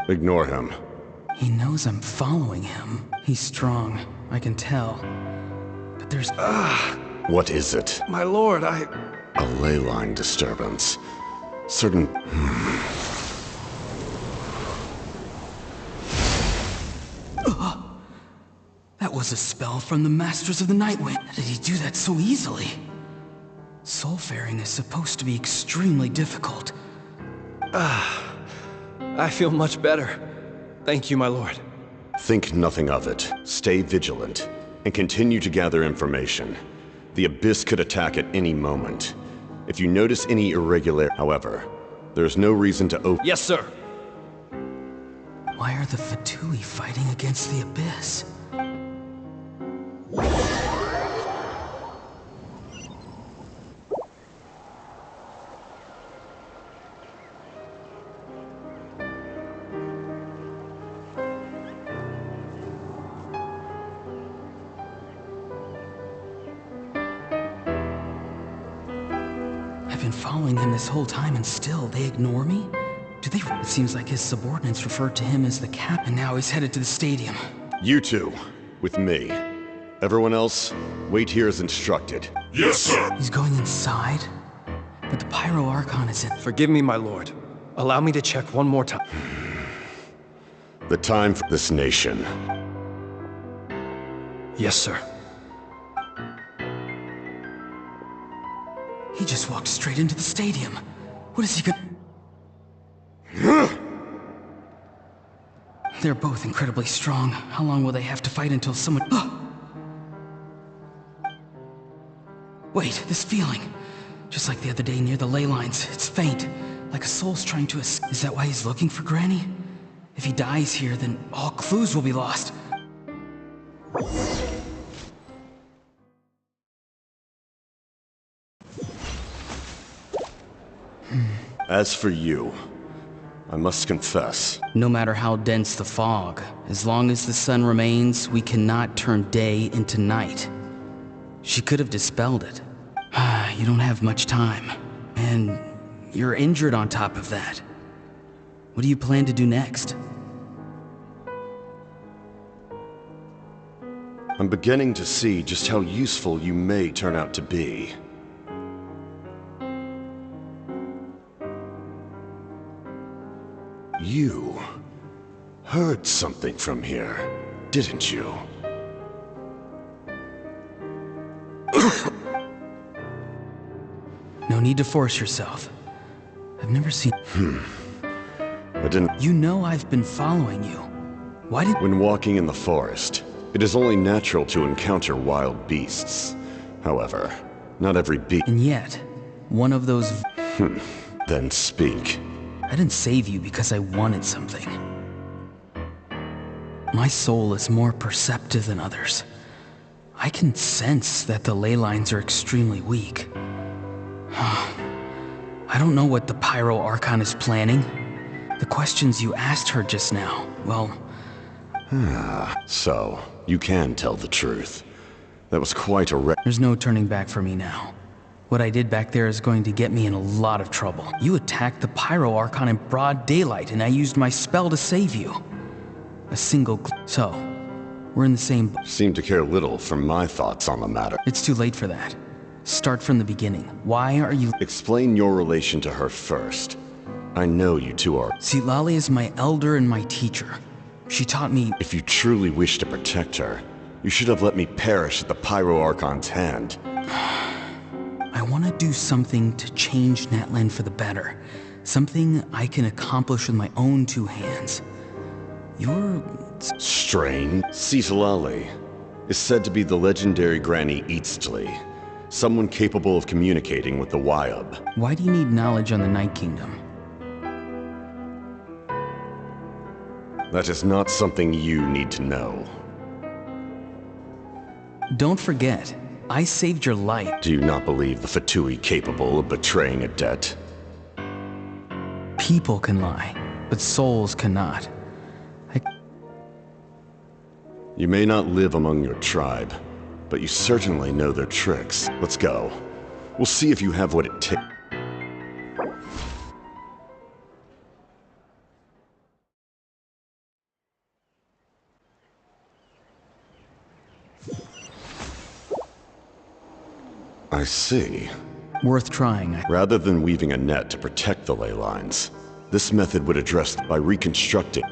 Ignore him. He knows I'm following him. He's strong, I can tell. But there's— What is it? My lord, A ley line disturbance. Certain... That was a spell from the Masters of the Night Wind. How did he do that so easily? Soulfaring is supposed to be extremely difficult. I feel much better. Thank you, my lord. Think nothing of it. Stay vigilant, and continue to gather information. The Abyss could attack at any moment. If you notice any irregular— However, there's no reason to open— Yes, sir. Why are the Fatui fighting against the Abyss? I've been following him this whole time and still they ignore me? Do they— It seems like his subordinates referred to him as the cap, and now he's headed to the stadium. You two, with me. Everyone else, wait here as instructed. Yes, sir! He's going inside? But the Pyro Archon is in— Forgive me, my lord. Allow me to check one more time. The time for this nation. Yes, sir. He just walked straight into the stadium. What is he gonna— They're both incredibly strong. How long will they have to fight until someone— Wait, this feeling. Just like the other day near the ley lines. It's faint, like a soul's trying to escape. Is that why he's looking for Granny? If he dies here, then all clues will be lost. As for you, I must confess. No matter how dense the fog, as long as the sun remains, we cannot turn day into night. She could have dispelled it. You don't have much time. And you're injured on top of that. What do you plan to do next? I'm beginning to see just how useful you may turn out to be. You heard something from here, didn't you? No need to force yourself. I've never seen... I didn't... You know I've been following you. Why did... When walking in the forest, it is only natural to encounter wild beasts. However, not every beast... And yet, one of those... Then speak. I didn't save you because I wanted something. My soul is more perceptive than others. I can sense that the ley lines are extremely weak. I don't know what the Pyro Archon is planning. The questions you asked her just now, well... So, you can tell the truth. That was quite a There's no turning back for me now. What I did back there is going to get me in a lot of trouble. You attacked the Pyro Archon in broad daylight, and I used my spell to save you. A single So, we're in the same Seem to care little for my thoughts on the matter. It's too late for that. Start from the beginning. Why are you... Explain your relation to her first. I know you two are... See, Lali is my elder and my teacher. She taught me... If you truly wish to protect her, you should have let me perish at the Pyro Archon's hand. I want to do something to change Natlan for the better. Something I can accomplish with my own two hands. You're... Strange. Citalali is said to be the legendary Granny Eastly. Someone capable of communicating with the Wyub. Why do you need knowledge on the Night Kingdom? That is not something you need to know. Don't forget, I saved your life. Do you not believe the Fatui capable of betraying a debt? People can lie, but souls cannot. You may not live among your tribe, but you certainly know their tricks. Let's go. We'll see if you have what it takes. I see. Worth trying. Rather than weaving a net to protect the ley lines, this method would address by reconstructing.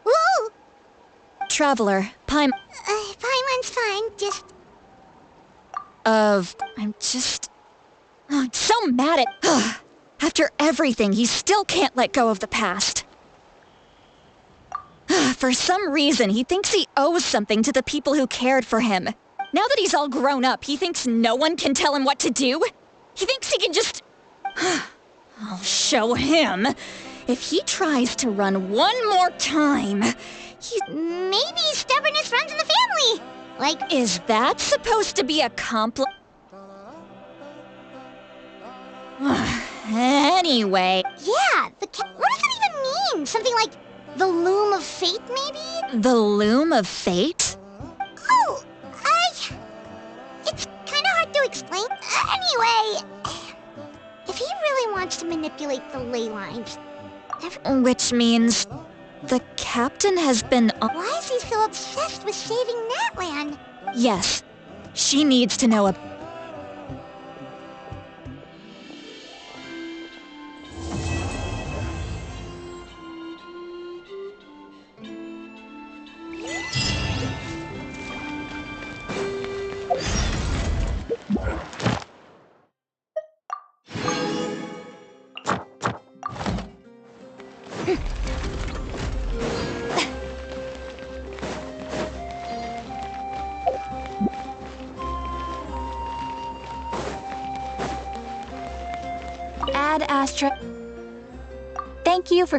Woo! Traveler, Paimon's fine, just... I'm so mad at... After everything, he still can't let go of the past. For some reason, he thinks he owes something to the people who cared for him. Now that he's all grown up, he thinks no one can tell him what to do? He thinks he can just... I'll show him. If he tries to run one more time, Maybe stubbornness runs in the family! Like... Is that supposed to be a compliment? Anyway... Yeah, what does it even mean? Something like the loom of fate, maybe? The loom of fate? Oh, it's kind of hard to explain. Anyway, if he really wants to manipulate the ley lines... Which means... The captain has been... Why is he so obsessed with saving Natlan? Yes. She needs to know Ad Astra. Thank you for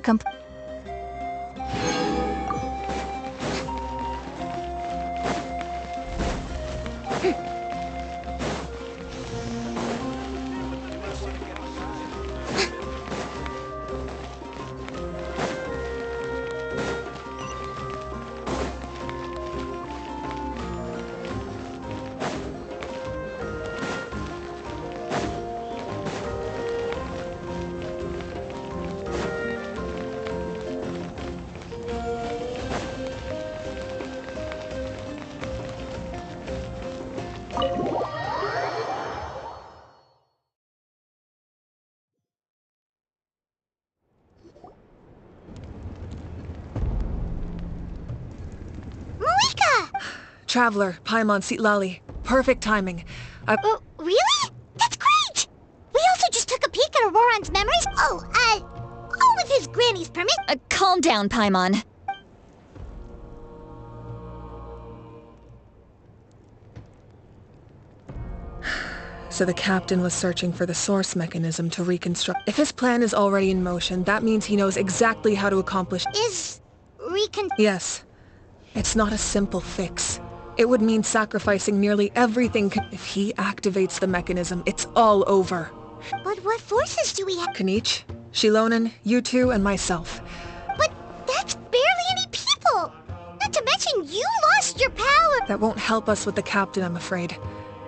Traveler, Paimon, Lali. Perfect timing. Really? That's great! We also just took a peek at Auroron's memories. All with his granny's permit. Calm down, Paimon. So the captain was searching for the source mechanism to reconstruct. If his plan is already in motion, that means he knows exactly how to accomplish. Yes. It's not a simple fix. It would mean sacrificing nearly everything. If he activates the mechanism, it's all over. But what forces do we have? Kanich, Shilonen, you two, and myself. But that's barely any people! Not to mention you lost your power! That won't help us with the captain, I'm afraid.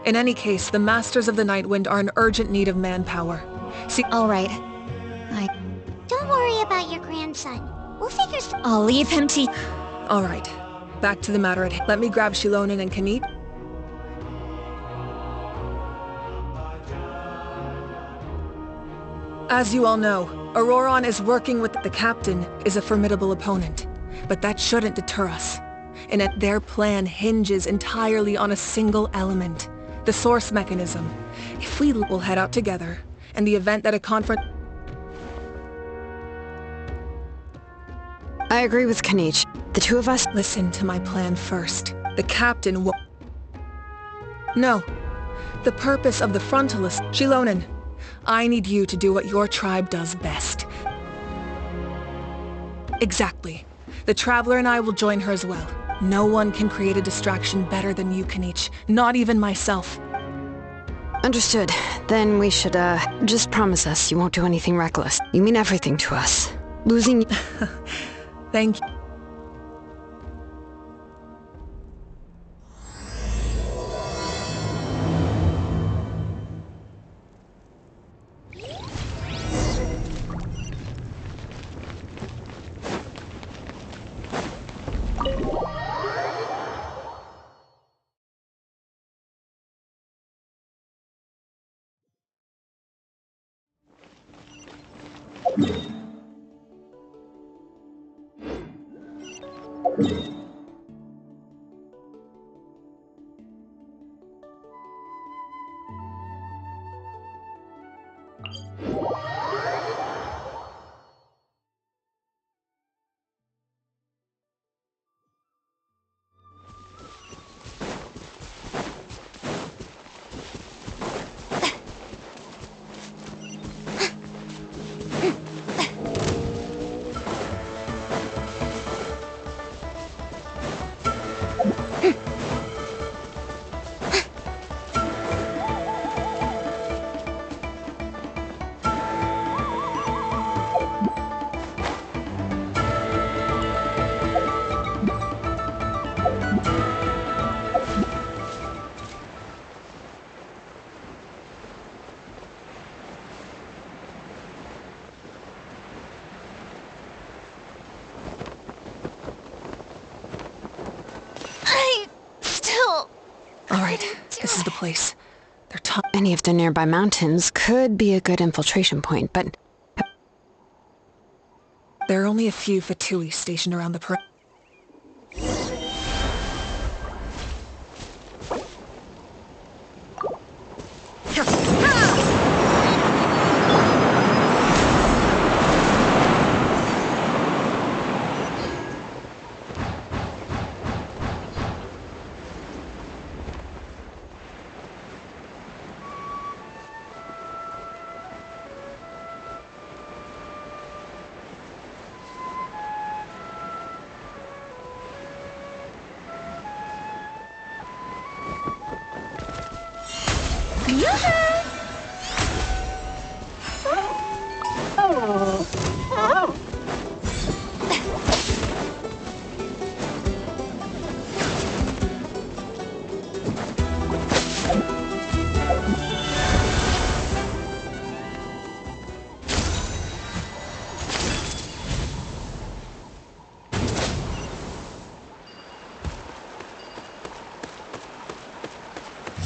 In any case, the Masters of the Nightwind are in urgent need of manpower. See— Alright. Don't worry about your grandson. We'll figure I'll leave him to— Alright. Back to the matter at hand. Let me grab Shilonen and Kanit. As you all know, Auroron is working with the captain is a formidable opponent. But that shouldn't deter us. And that their plan hinges entirely on a single element. The source mechanism. If we will head out together, and the event that a conference— I agree with Kanich. The two of us— Listen to my plan first. The captain will— No. The purpose of the frontalist— Shilonen, I need you to do what your tribe does best. Exactly. The Traveler and I will join her as well. No one can create a distraction better than you, Kanich. Not even myself. Understood. Then we should, just promise us you won't do anything reckless. You mean everything to us. Losing— Thank you. This is the place. Any of the nearby mountains could be a good infiltration point, but— There are only a few Fatui stationed around the perimeter.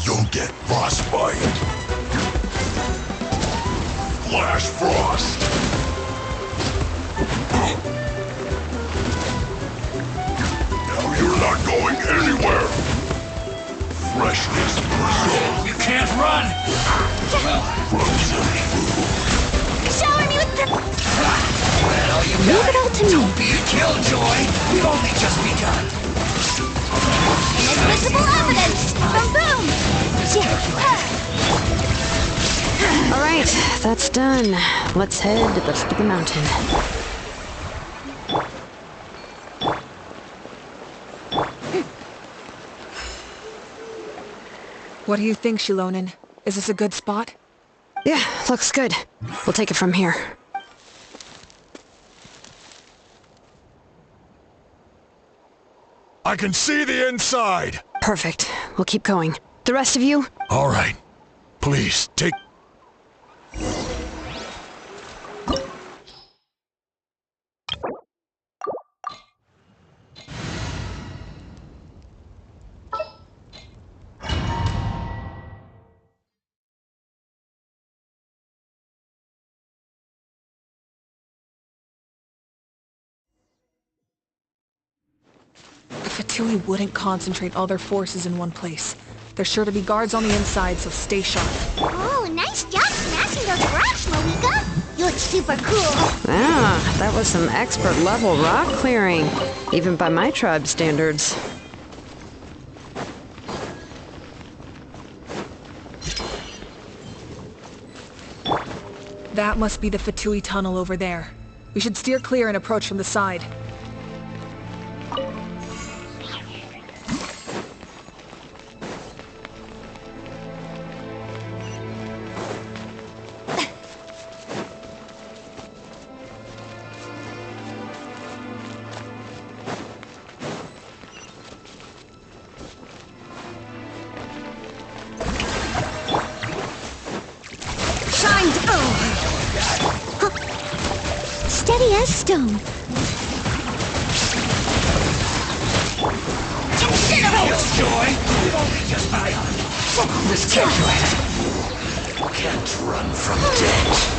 Your get frostbite. Flash frost. Now you're not going anywhere. Freshness preserved. You can't run! Frozen. Shower me with the... Well, you Leave it all to me. Don't be a killjoy. We've only just begun. Invisible evidence! Boom, boom! Alright, that's done. Let's head to the foot of the mountain. What do you think, Shilonen? Is this a good spot? Yeah, looks good. We'll take it from here. I can see the inside! Perfect. We'll keep going. The rest of you? All right. Please, take... The Fatui wouldn't concentrate all their forces in one place. There's sure to be guards on the inside, so stay sharp. Oh, nice job smashing those rocks, Moika! You look super cool! Ah, that was some expert-level rock clearing. Even by my tribe standards. That must be the Fatui tunnel over there. We should steer clear and approach from the side. Steady as stone. Yes, Joy. We've only just begun. This can't run from death.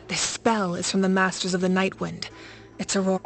This spell is from the Masters of the Night Wind. It's a roar.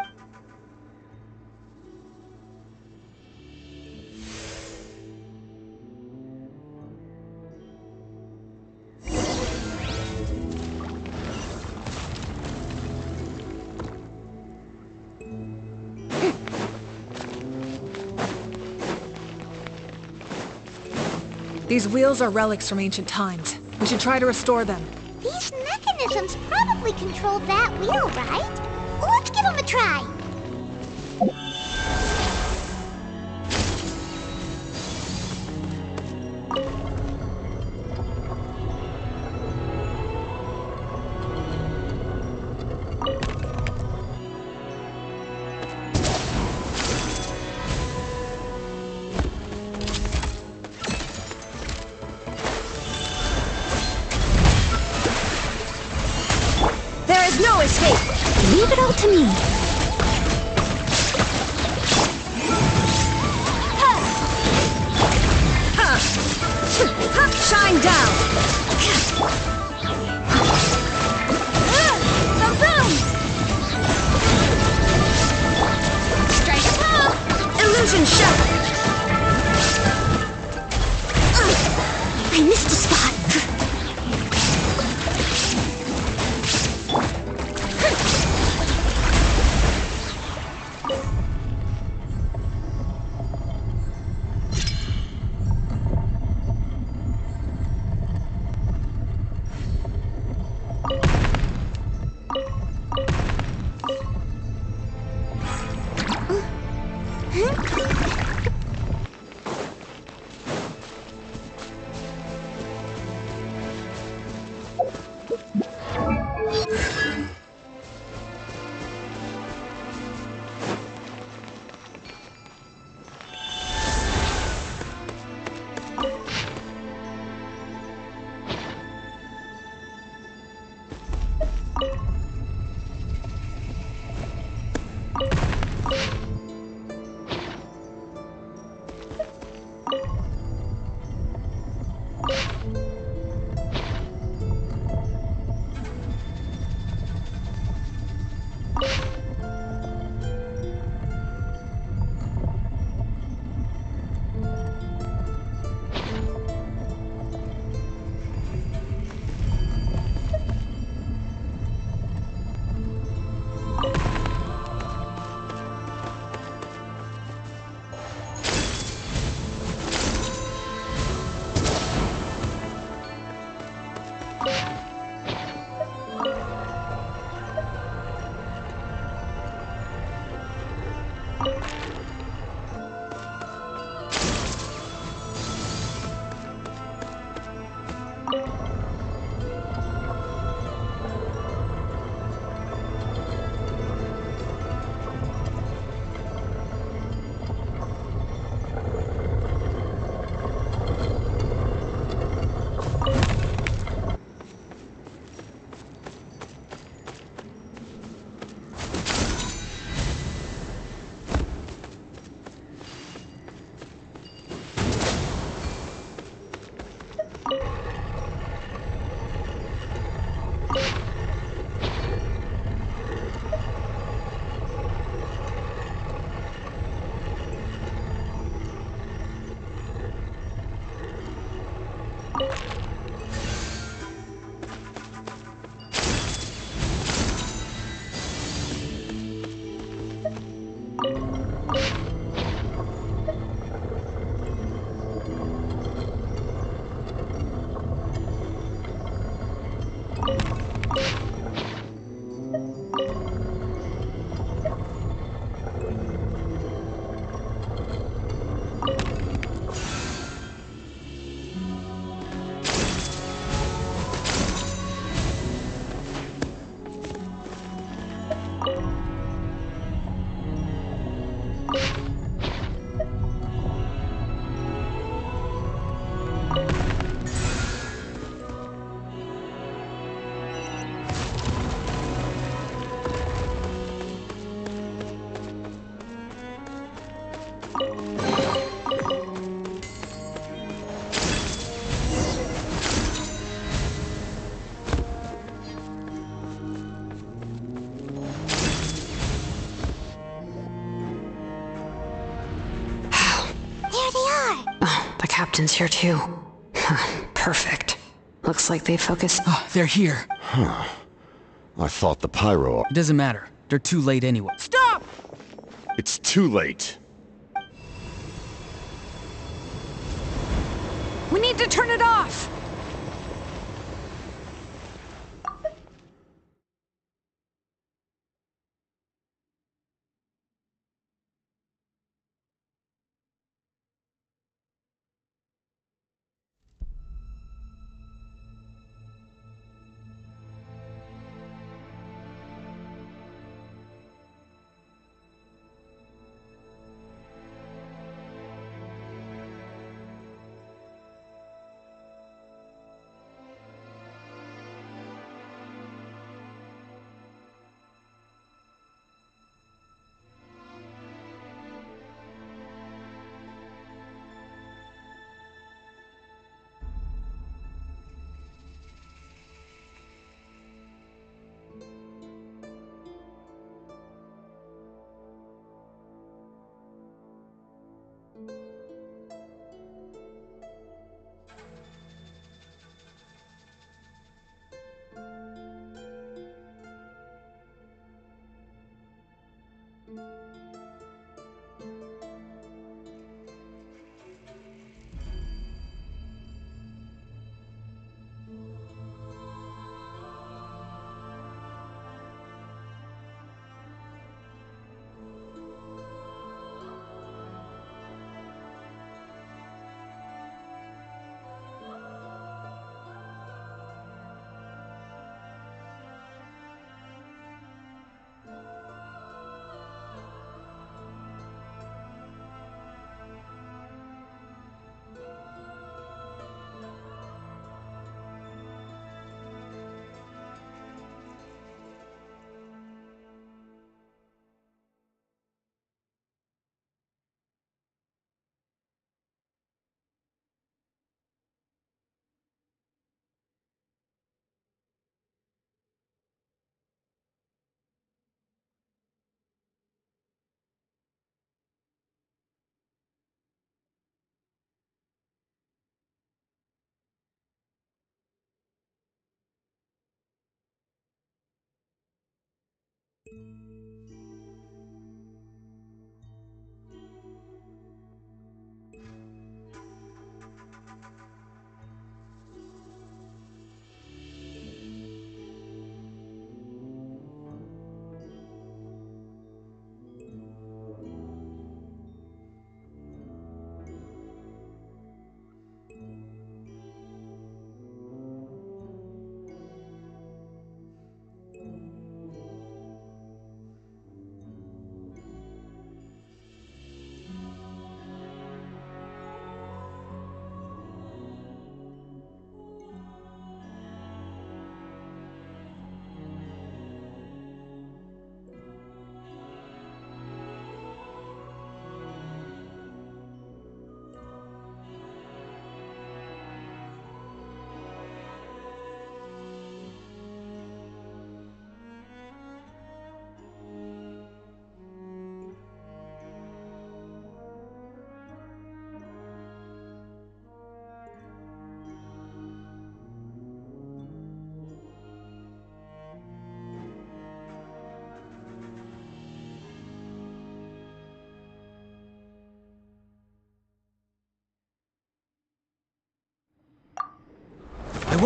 These wheels are relics from ancient times. We should try to restore them. These mechanisms probably control that wheel, right? Let's give them a try. No escape! Leave it all to me. Shine down! Boom! Strike it home! Illusion shattered! I missed a spot! Captain's here too. Perfect. Looks like they focused. Oh, they're here. Huh. I thought the pyro... It doesn't matter. They're too late anyway. Stop! It's too late. We need to turn it off!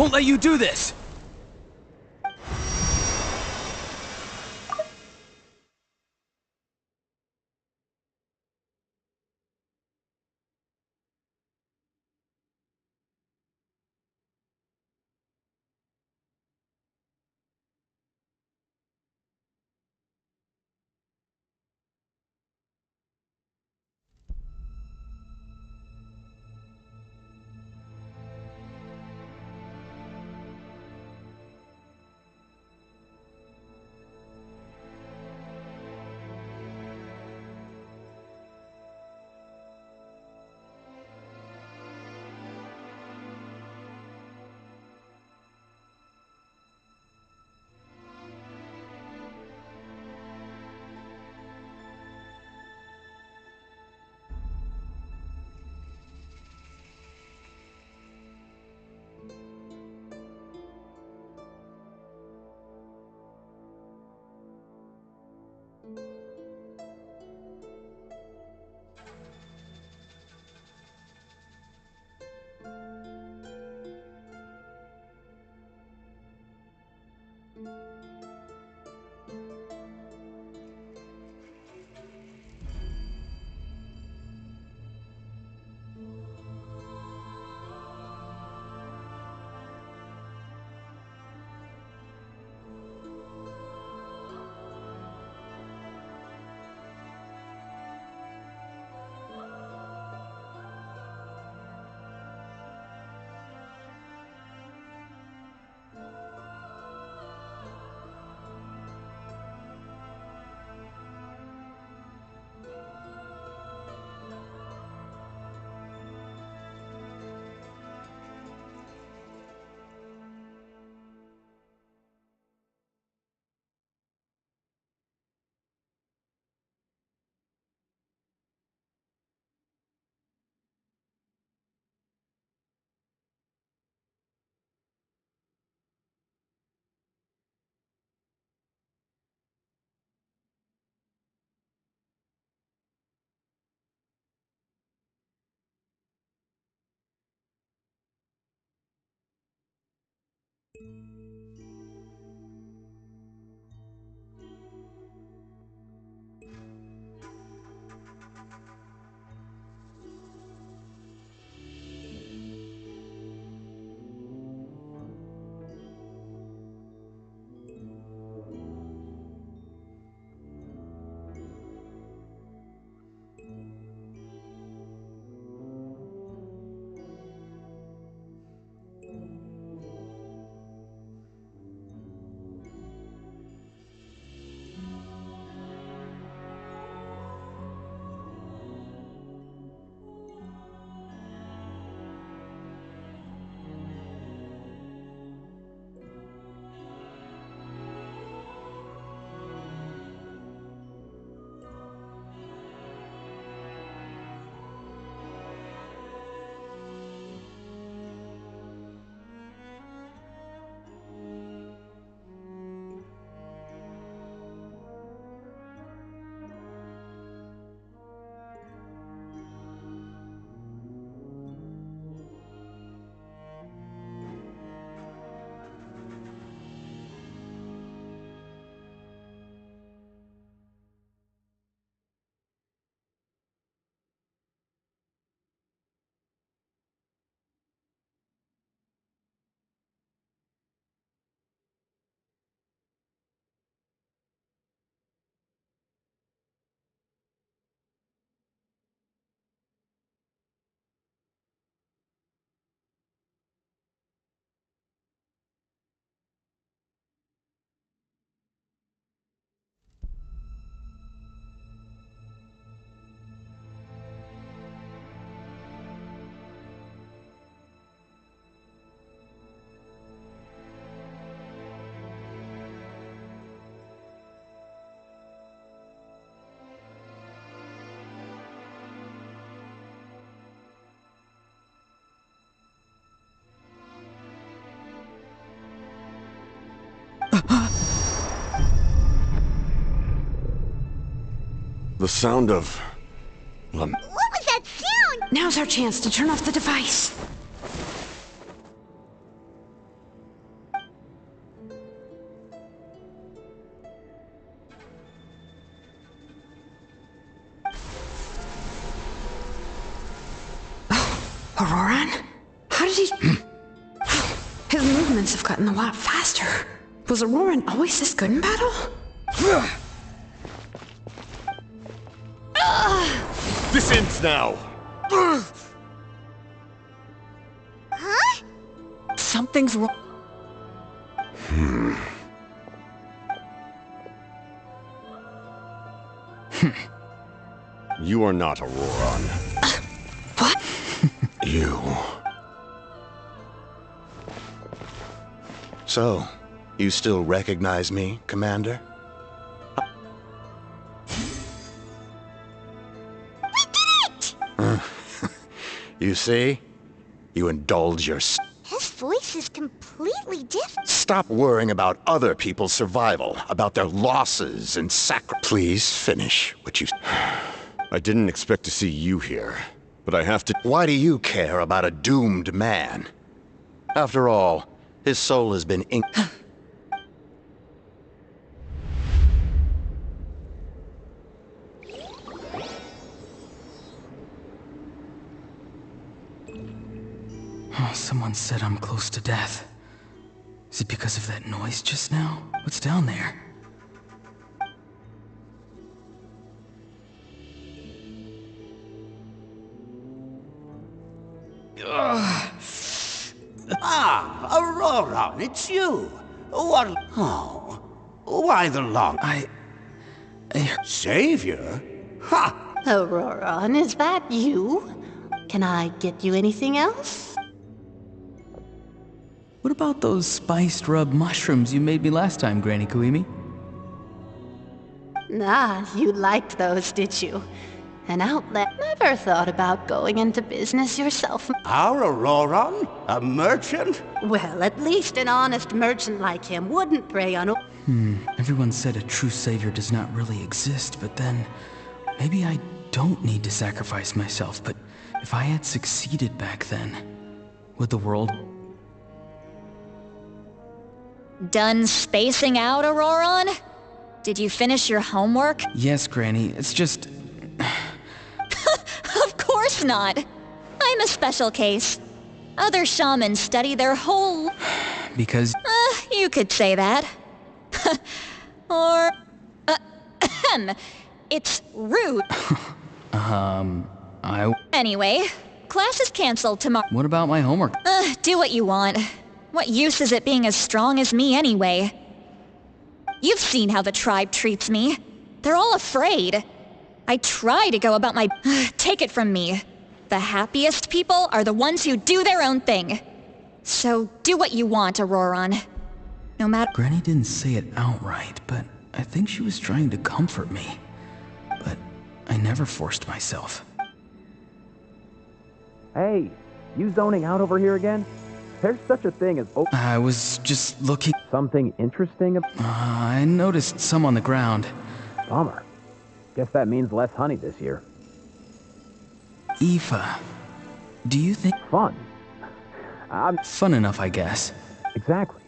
won't let you do this! The sound of... What was that sound? Now's our chance to turn off the device. How did he... His movements have gotten a lot faster. Was Auroran always this good in battle? This ends now! Huh? Something's wrong. You are not Auroran. What? You. So, you still recognize me, Commander? We did it! You see? You indulge your... His voice is completely different. Stop worrying about other people's survival, about their losses and Please finish what you... I didn't expect to see you here, but I have to... Why do you care about a doomed man? After all, his soul has been Oh, someone said I'm close to death. Is it because of that noise just now? What's down there? Auroran, it's you. What? Oh, why the long... I Savior? Ha! Auroran, is that you? Can I get you anything else? What about those spiced rub mushrooms you made me last time, Granny Kuimi? Ah, you liked those, did you? An outlet. Never thought about going into business yourself. Our Auroran? A merchant? Well, at least an honest merchant like him wouldn't prey on... Everyone said a true savior does not really exist, but then... Maybe I don't need to sacrifice myself, but if I had succeeded back then, would the world... Done spacing out, Auroran? Did you finish your homework? Yes, Granny, it's just... Of course not. I'm a special case. Other shamans study their whole... Because... you could say that. Or... it's rude. Anyway, class is canceled tomorrow. What about my homework? Do what you want. What use is it being as strong as me anyway? You've seen how the tribe treats me. They're all afraid. I try to go about my... Take it from me. The happiest people are the ones who do their own thing. So do what you want, Auroran. No matter... Granny didn't say it outright, but I think she was trying to comfort me. But I never forced myself. Hey, you zoning out over here again? There's such a thing as... I was just looking... Something interesting? I noticed some on the ground. Bummer. Guess that means less honey this year. Aoife, do you think... Fun. Fun enough, I guess. Exactly.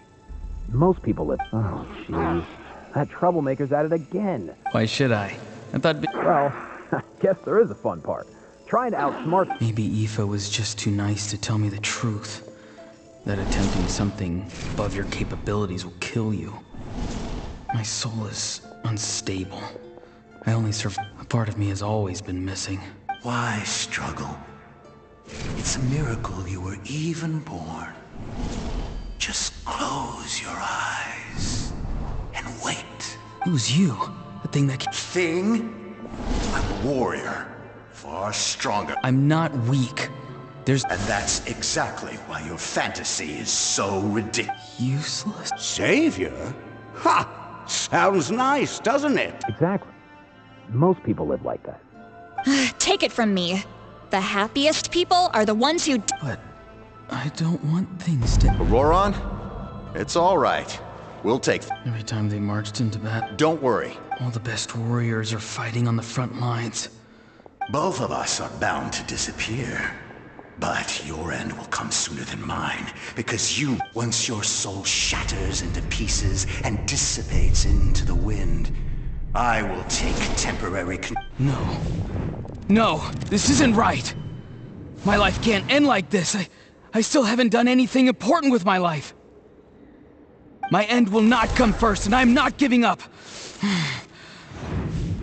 Most people live... Oh, jeez. That troublemaker's at it again. Why should I? I thought... Well, I guess there is a fun part. Trying to outsmart... Maybe Aoife was just too nice to tell me the truth. That attempting something above your capabilities will kill you. My soul is unstable. I only serve... A part of me has always been missing. Why struggle? It's a miracle you were even born. Just close your eyes and wait. It was you. The thing that... Thing? I'm a warrior. Far stronger. I'm not weak. There's... And that's exactly why your fantasy is so ridiculous. Useless? Savior? Ha! Sounds nice, doesn't it? Exactly. Most people live like that. Take it from me. The happiest people are the ones who... But I don't want things to... Auroran? It's all right. We'll take... Every time they marched into battle... Don't worry. All the best warriors are fighting on the front lines. Both of us are bound to disappear. But your end will come sooner than mine, because once your soul shatters into pieces and dissipates into the wind, I will take temporary No, this isn't right. My life can't end like this. I still haven't done anything important with my life. My end will not come first, and I'm not giving up.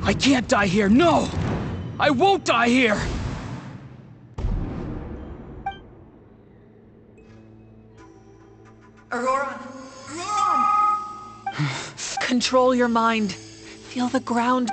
I can't die here, no! I won't die here! Aurora! Control your mind. Feel the ground.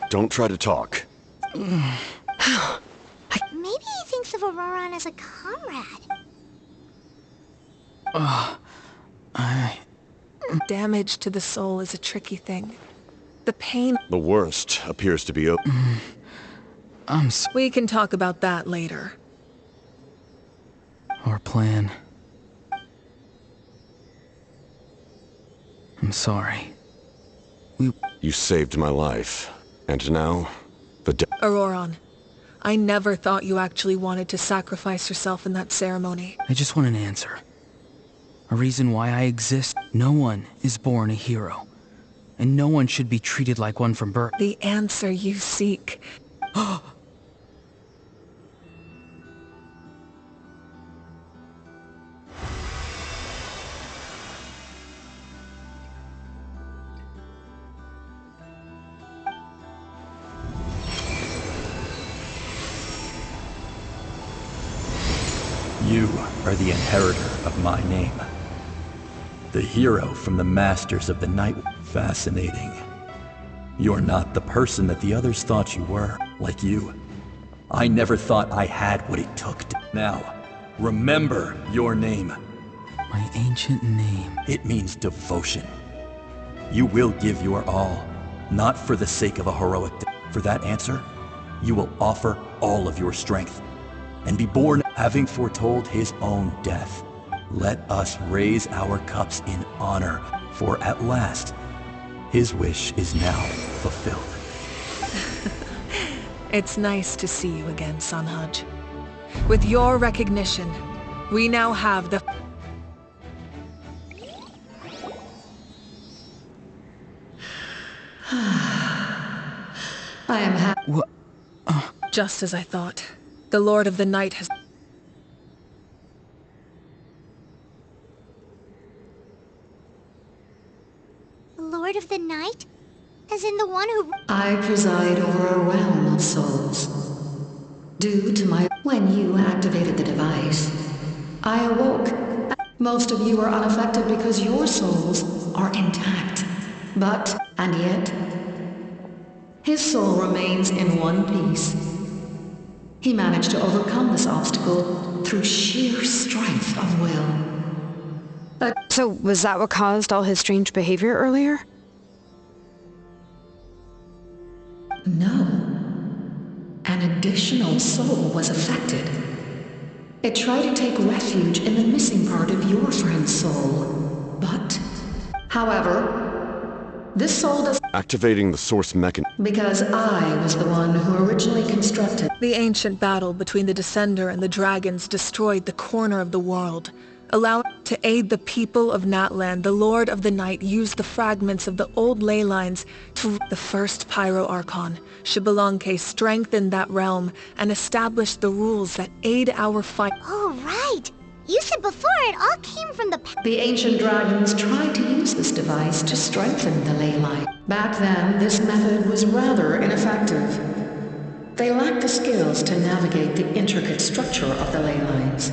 Don't try to talk. Maybe he thinks of Auroran as a comrade. Damage to the soul is a tricky thing. The pain... The worst appears to be over. We can talk about that later. Our plan. I'm sorry. You saved my life. And now, Auroran, I never thought you actually wanted to sacrifice yourself in that ceremony. I just want an answer. A reason why I exist. No one is born a hero. And no one should be treated like one from birth. The answer you seek. You are the inheritor of my name. The hero from the Masters of the Night. Fascinating. You're not the person that the others thought you were, like you. I never thought I had what it took to... Now, remember your name. My ancient name. It means devotion. You will give your all, not for the sake of a heroic... For that answer, you will offer all of your strength. And be born having foretold his own death. Let us raise our cups in honor, for at last, his wish is now fulfilled. It's nice to see you again, Sanhaj. With your recognition, we now have the... I am happy. What? Just as I thought. The Lord of the Night has... The Lord of the Night? As in the one who... I preside over a realm of souls. Due to my... When you activated the device, I awoke. Most of you are unaffected because your souls are intact. But, and yet, his soul remains in one piece. He managed to overcome this obstacle through sheer strength of will. So, was that what caused all his strange behavior earlier? No. An additional soul was affected. It tried to take refuge in the missing part of your friend's soul. But, however, this soul does... Activating the source mechanism. Because I was the one who originally constructed... The ancient battle between the Descender and the dragons destroyed the corner of the world. Allowed to aid the people of Natlan, the Lord of the Night used the fragments of the old ley lines to... The first Pyro Archon, Xbalanque, strengthened that realm and established the rules that aid our fight. Oh, right! You said before it all came from the... The ancient dragons tried to use this device to strengthen the ley line. Back then, this method was rather ineffective. They lacked the skills to navigate the intricate structure of the ley lines.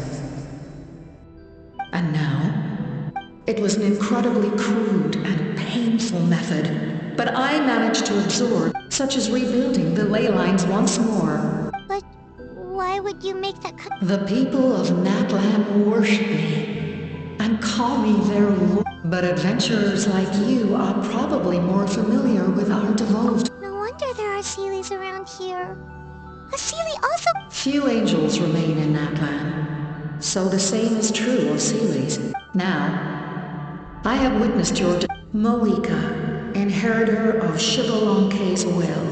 And now, it was an incredibly crude and painful method, but I managed to absorb, such as rebuilding the ley lines once more. But why would you make that... The people of Natlan worship me, and call me their lord. But adventurers like you are probably more familiar with our devolved... No wonder there are Seelies around here. But Seelie also... Few angels remain in Natlan, so the same is true of Seelie's. Now, I have witnessed your Moika, inheritor of Shivalonke's will,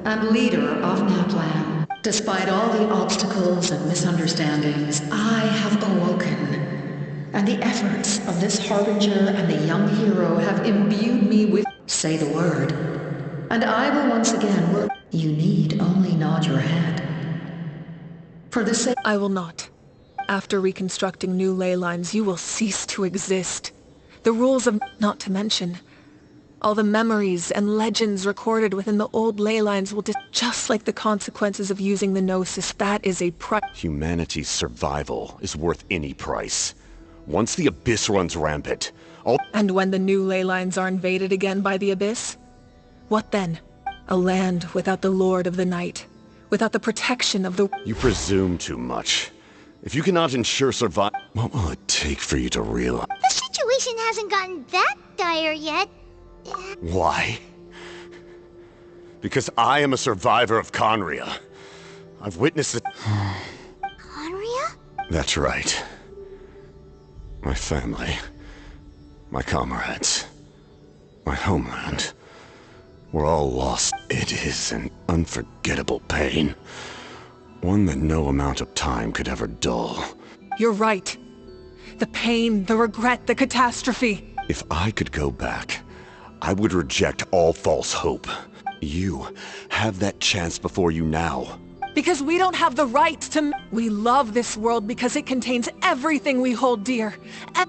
and leader of Natlan. Despite all the obstacles and misunderstandings, I have awoken, and the efforts of this harbinger and the young hero have imbued me with... Say the word, and I will once again work. You need only nod your head. For the sake... I will not. After reconstructing new ley lines, you will cease to exist. The rules of... not to mention... all the memories and legends recorded within the old ley lines will just like the consequences of using the Gnosis. That is a price. Humanity's survival is worth any price. Once the Abyss runs rampant, all... And when the new ley lines are invaded again by the Abyss? What then? A land without the Lord of the Night. Without the protection of the... You presume too much. If you cannot ensure survival, what will it take for you to realize? The situation hasn't gotten that dire yet. Why? Because I am a survivor of Conria. I've witnessed it. Conria? That's right. My family. My comrades. My homeland. We're all lost. It is an unforgettable pain. One that no amount of time could ever dull. You're right. The pain, the regret, the catastrophe. If I could go back, I would reject all false hope. You have that chance before you now. Because we don't have the right to... We love this world because it contains everything we hold dear. And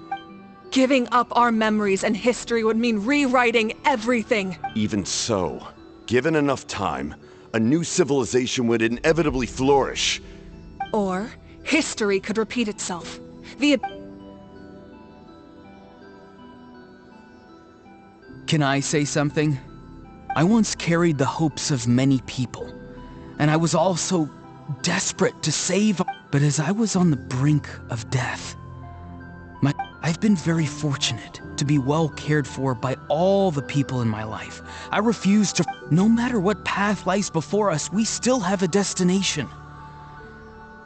giving up our memories and history would mean rewriting everything. Even so, given enough time, a new civilization would inevitably flourish. Or history could repeat itself. Can I say something? I once carried the hopes of many people, and I was also desperate to save. But as I was on the brink of death, I've been very fortunate to be well cared for by all the people in my life. I refuse to... No matter what path lies before us, we still have a destination.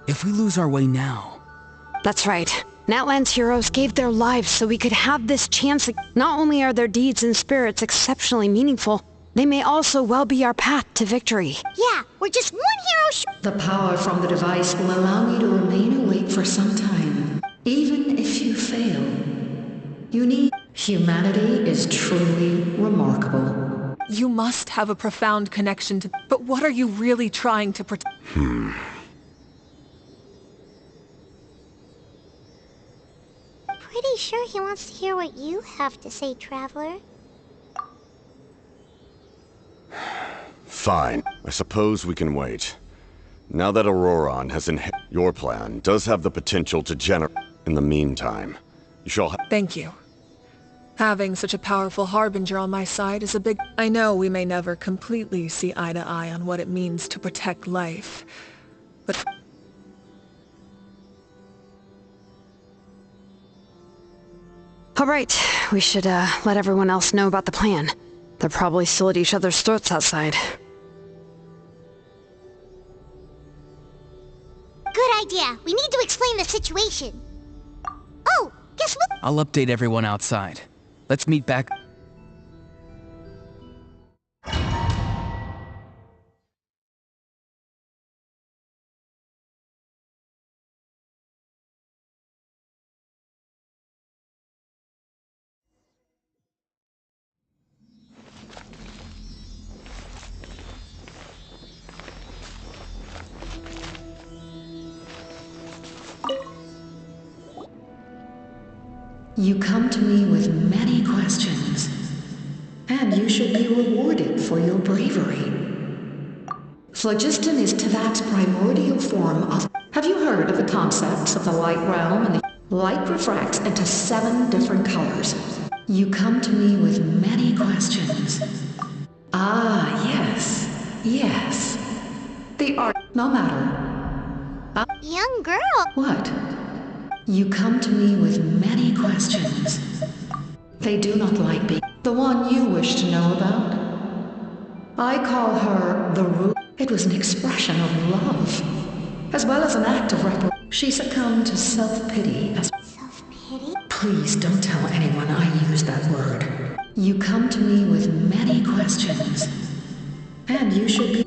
If we lose our way now... That's right. Natlan's heroes gave their lives so we could have this chance. Not only are their deeds and spirits exceptionally meaningful, they may also well be our path to victory. Yeah, we're just one hero The power from the device will allow me to remain awake for some time. Even if you fail, you need... Humanity is truly remarkable. You must have a profound connection to... But what are you really trying to protect? Pretty sure he wants to hear what you have to say, Traveler. Fine. I suppose we can wait. Now that Auroron has your plan does have the potential to generate... In the meantime, you shall Thank you. Having such a powerful harbinger on my side is a big... I know we may never completely see eye to eye on what it means to protect life, but... All right, we should let everyone else know about the plan. They're probably still at each other's throats outside. Good idea. We need to explain the situation. Oh, guess what? I'll update everyone outside. Let's meet back... You come to me with many questions, and you should be rewarded for your bravery. Phlogiston is Teyvat's primordial form of... Have you heard of the concepts of the light realm? And the light refracts into 7 different colors. You come to me with many questions. Ah, yes, yes. The art... No matter. Young girl. What? You come to me with many questions. They do not like me. The one you wish to know about? I call her the It was an expression of love, as well as an act of reparation. She succumbed to self-pity as... Self-pity? Please don't tell anyone I used that word. You come to me with many questions, and you should be...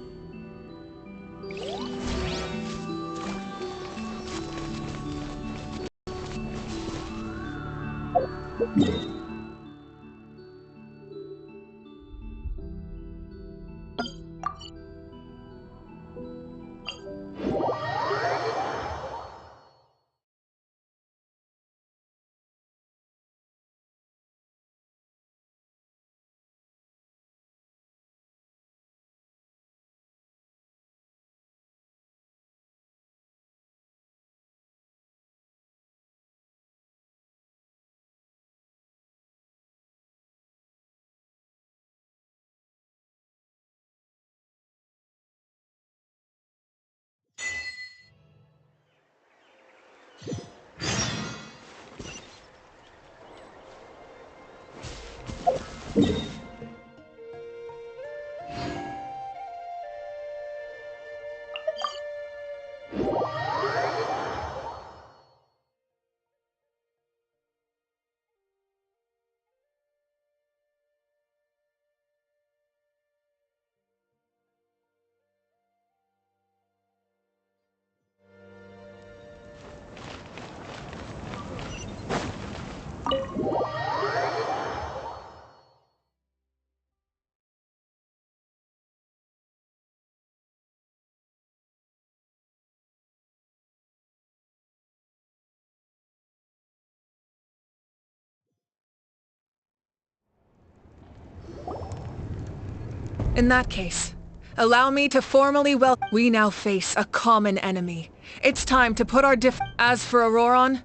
In that case, allow me to formally welcome... We now face a common enemy. It's time to put our As for Auroron,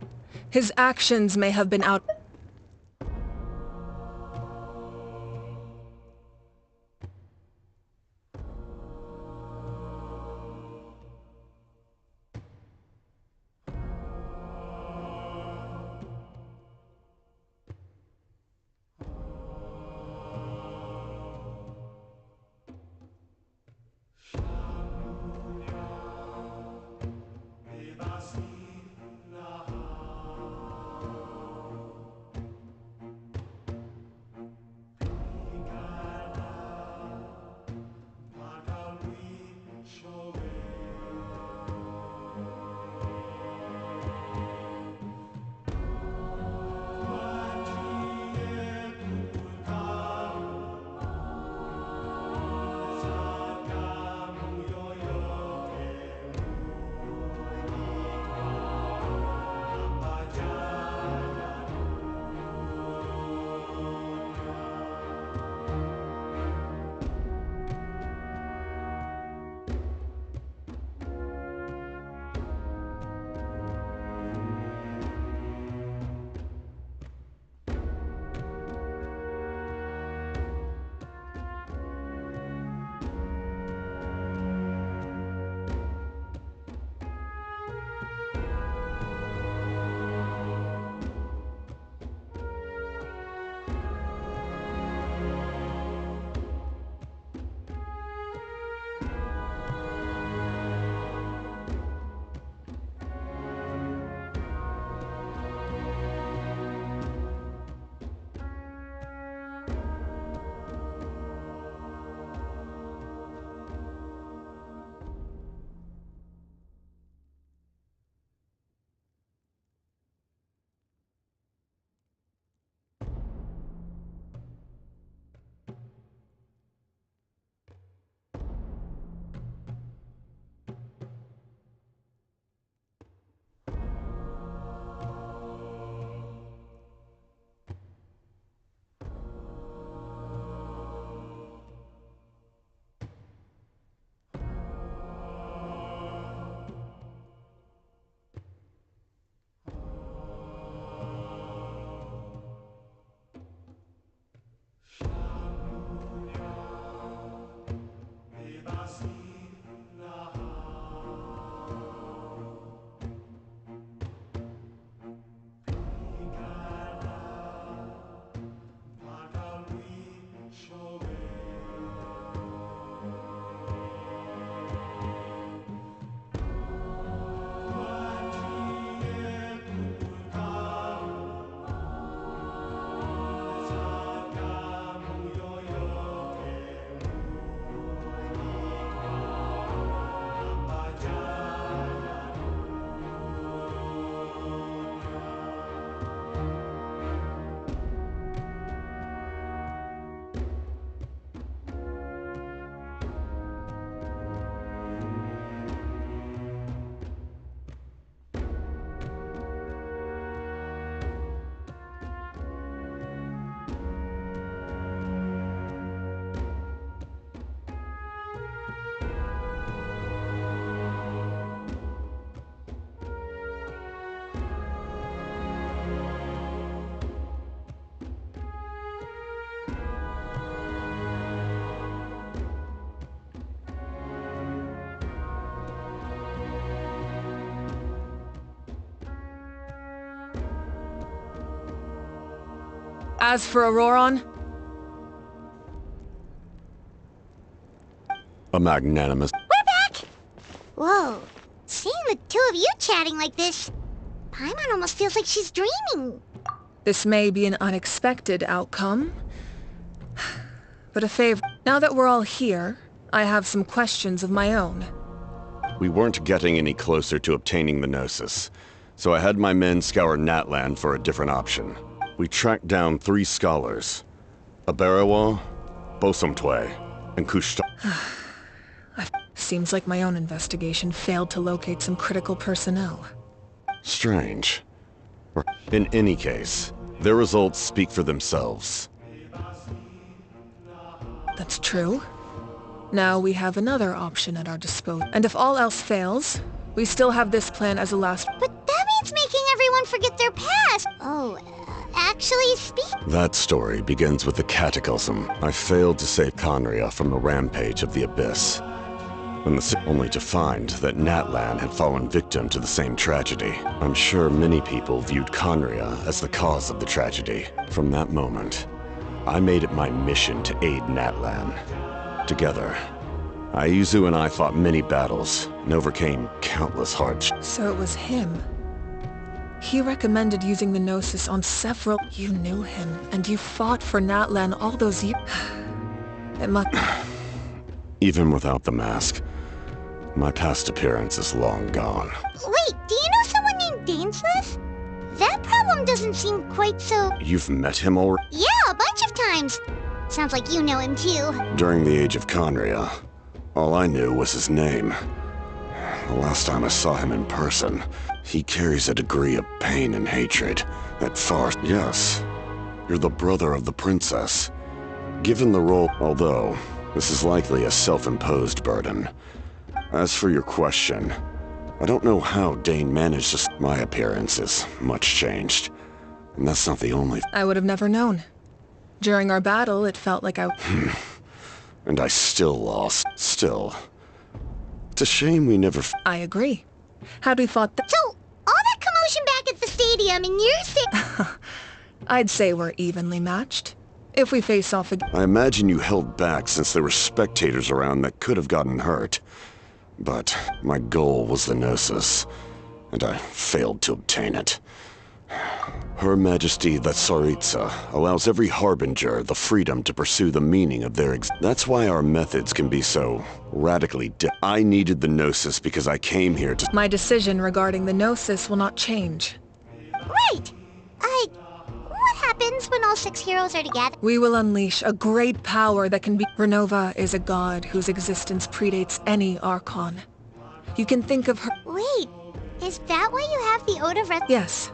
his actions may have been out... As for Auroron, a magnanimous... We're back! Whoa. Seeing the two of you chatting like this, Paimon almost feels like she's dreaming. this may be an unexpected outcome, but a favor. Now that we're all here, I have some questions of my own. We weren't getting any closer to obtaining the Gnosis, so I had my men scour Natlan for a different option. We tracked down 3 scholars, Abarawa, Bosomtwe, and Kushta. Seems like my own investigation failed to locate some critical personnel. Strange. In any case, their results speak for themselves. That's true. Now we have another option at our disposal. And if all else fails, we still have this plan as a last... But that means making everyone forget their past. Oh, actually That story begins with the Cataclysm. I failed to save Conria from the rampage of the Abyss, only to find that Natlan had fallen victim to the same tragedy. I'm sure many people viewed Conria as the cause of the tragedy. From that moment, I made it my mission to aid Natlan. Together, Aizu and I fought many battles and overcame countless hardships. So it was him. He recommended using the Gnosis on several... You knew him, and you fought for Natlan all those years. It must... Even without the mask, my past appearance is long gone. Wait, do you know someone named Dainsworth? That problem doesn't seem quite so... You've met him already? Yeah, a bunch of times. Sounds like you know him too. During the age of Conria, all I knew was his name. The last time I saw him in person, he carries a degree of pain and hatred that far... Yes, you're the brother of the princess. Given the role, although this is likely a self-imposed burden. As for your question, I don't know how Dane managed to... My appearance is much changed, and that's not the only... I would have never known. During our battle, it felt like I... And I still lost. Still. It's a shame we never... I agree. Had we fought So, all that commotion back at the stadium and you're saying... I'd say we're evenly matched. If we face off again... I imagine you held back since there were spectators around that could have gotten hurt. But my goal was the Gnosis, and I failed to obtain it. Her Majesty the Tsaritsa allows every Harbinger the freedom to pursue the meaning of their That's why our methods can be so radically I needed the Gnosis because I came here to... My decision regarding the Gnosis will not change. Right! What happens when all 6 heroes are together? We will unleash a great power that can be... Renova is a god whose existence predates any Archon. You can think of her... Wait, is that why you have the Ode of Red... Yes.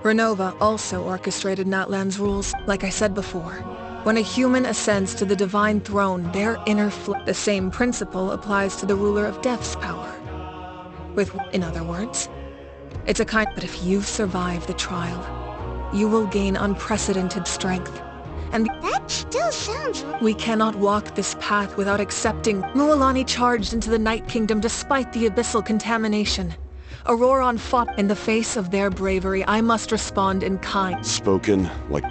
Renova also orchestrated Natlan's rules, like I said before. When a human ascends to the divine throne, their inner the same principle applies to the ruler of Death's power. In other words, it's a kind... But if you survive the trial, you will gain unprecedented strength. And that still sounds... We cannot walk this path without accepting... Mualani charged into the Night Kingdom despite the abyssal contamination. Auroron fought in the face of their bravery. I must respond in kind. Spoken like...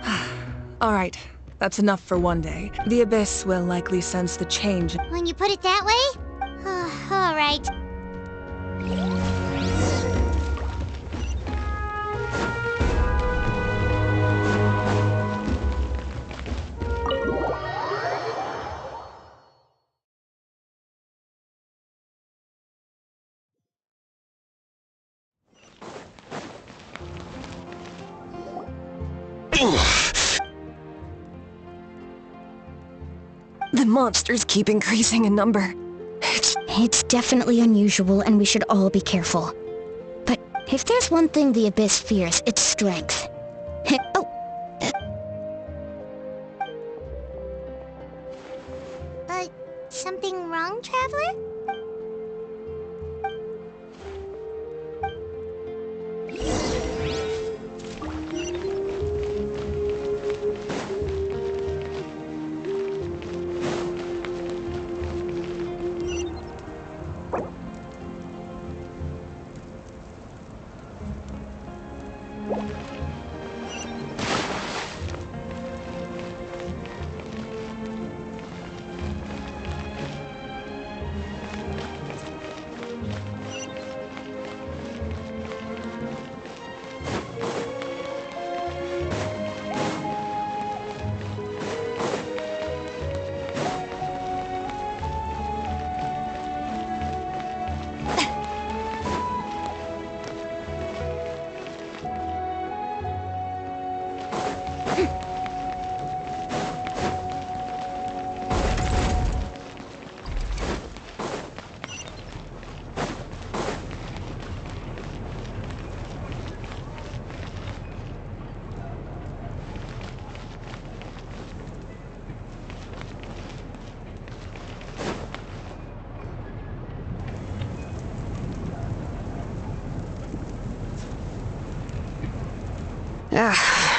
All right, that's enough for one day. The Abyss will likely sense the change. When you put it that way? All right. The monsters keep increasing in number. It's definitely unusual, and we should all be careful. But if there's one thing the Abyss fears, it's strength. Something wrong, Traveler?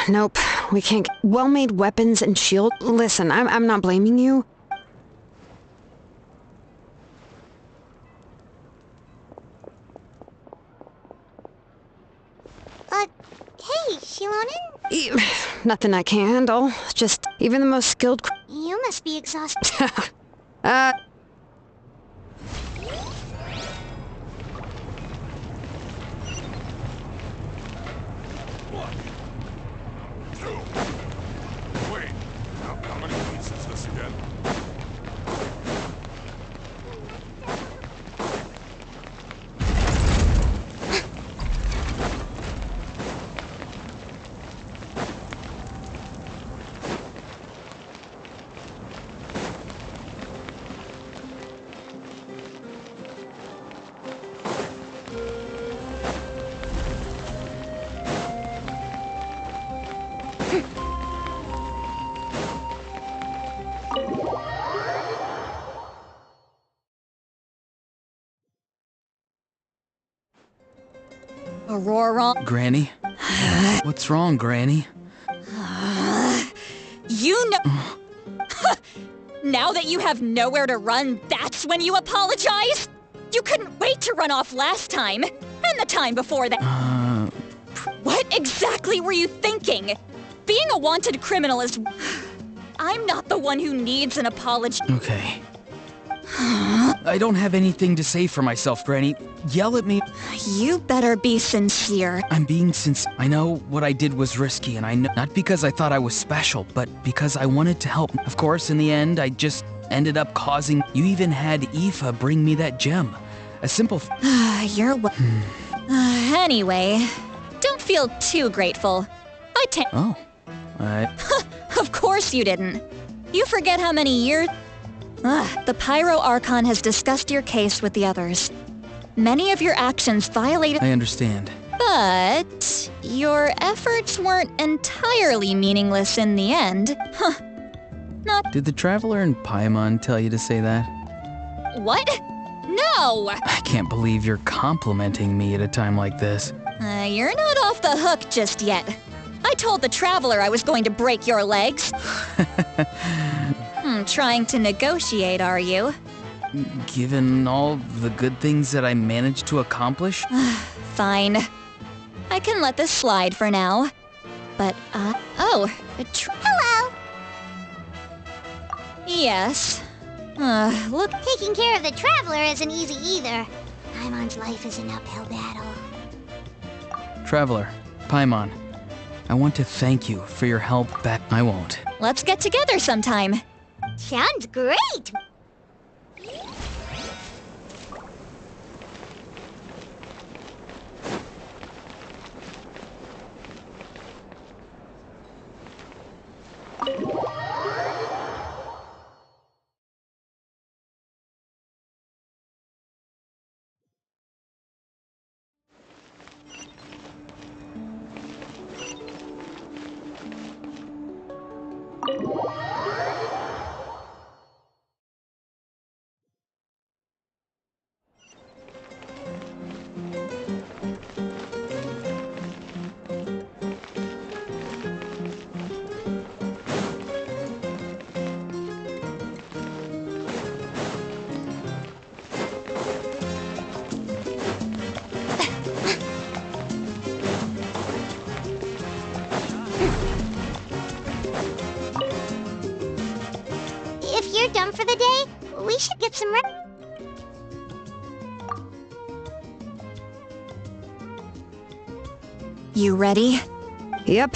Nope. We can't. Well-made weapons and shield. Listen, I'm not blaming you. Hey, Shilonen? Nothing I can't handle. Just even the most skilled. You must be exhausted. Wait, how many pieces is this again? Aurora. Granny? What's wrong, Granny? You know... Now that you have nowhere to run, that's when you apologize? You couldn't wait to run off last time, and the time before that. What exactly were you thinking? Being a wanted criminal is... I'm not the one who needs an apology. Okay. I don't have anything to say for myself, Granny. Yell at me. You better be sincere. I'm being sincere. I know what I did was risky, and I know not because I thought I was special, but because I wanted to help. Of course, in the end, I just ended up causing... You even had Aoife bring me that gem. A simple... You're... Anyway, don't feel too grateful. Oh. Of course you didn't. You forget how many years... the Pyro Archon has discussed your case with the others. Many of your actions violated... I understand. But... your efforts weren't entirely meaningless in the end. Not... Did the Traveler in Paimon tell you to say that? What? No! I can't believe you're complimenting me at a time like this. You're not off the hook just yet. I told the Traveler I was going to break your legs. Trying to negotiate, are you? Given all the good things that I managed to accomplish? Fine. I can let this slide for now. But, Hello! Yes. Look... Taking care of the Traveler isn't easy either. Paimon's life is an uphill battle. Traveler, Paimon, I want to thank you for your help back. I won't. Let's get together sometime. Sounds great! If you're done for the day, we should get some rest. You ready? Yep.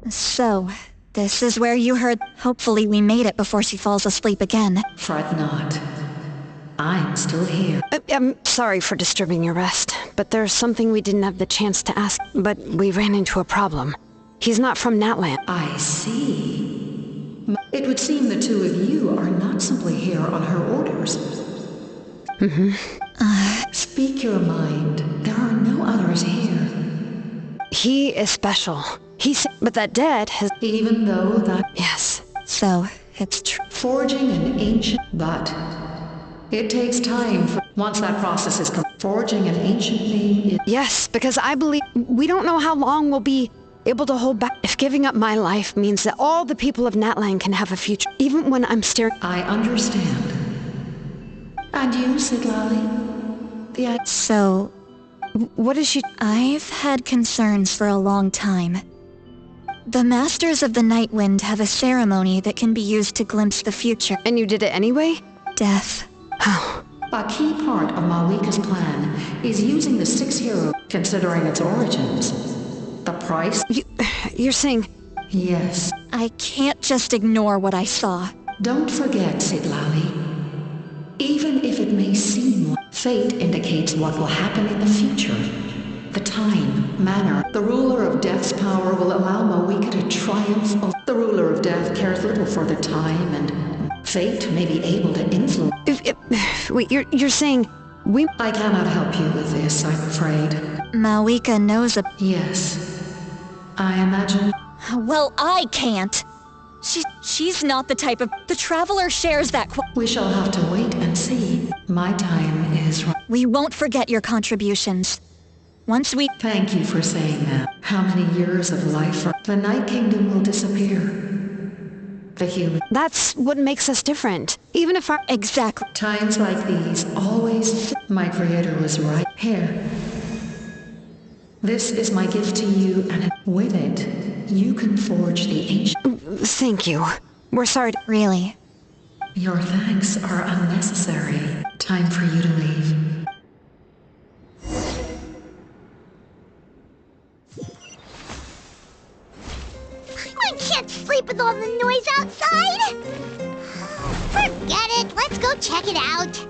So, this is where you heard... Hopefully we made it before she falls asleep again. Fret not. I'm still here. I'm sorry for disturbing your rest, but there's something we didn't have the chance to ask, but we ran into a problem. He's not from Natlan. I see. It would seem the two of you are not simply here on her orders. Speak your mind. There are no others here. He is special. But that dead has... Even though that... Yes. So, it's true. Forging an ancient... But it takes time for... Once that process is forging an ancient name is... Yes, because I believe we don't know how long we'll be able to hold back. If giving up my life means that all the people of Natlan can have a future, even when I'm staring... I understand. And you, Siglali? So... What is she... I've had concerns for a long time. The Masters of the Night Wind have a ceremony that can be used to glimpse the future. And you did it anyway? Death. Oh. A key part of Malwika's plan is using the 6 hero, considering its origins. The price? You're saying... Yes. I can't just ignore what I saw. Don't forget, Siglali. Even if it may seem like fate indicates what will happen in the future. The time, manner, the ruler of death's power will allow Malwika to triumph over... The ruler of death cares little for the time, and fate may be able to influence... Wait, you're saying we... I cannot help you with this, I'm afraid. Malwika knows a... Yes. I imagine... Well, I can't. She's not the type of... The Traveler shares that We shall have to wait and see. My time is... We won't forget your contributions. Once we... Thank you for saying that. How many years of life for... The Night Kingdom will disappear. The human... That's what makes us different. Even if our... Exactly. Times like these always... My creator was right. Here. This is my gift to you, and with it, you can forge the ancient... Thank you. We're sorry to... Really? Your thanks are unnecessary. Time for you to leave. I can't sleep with all the noise outside! Forget it, let's go check it out!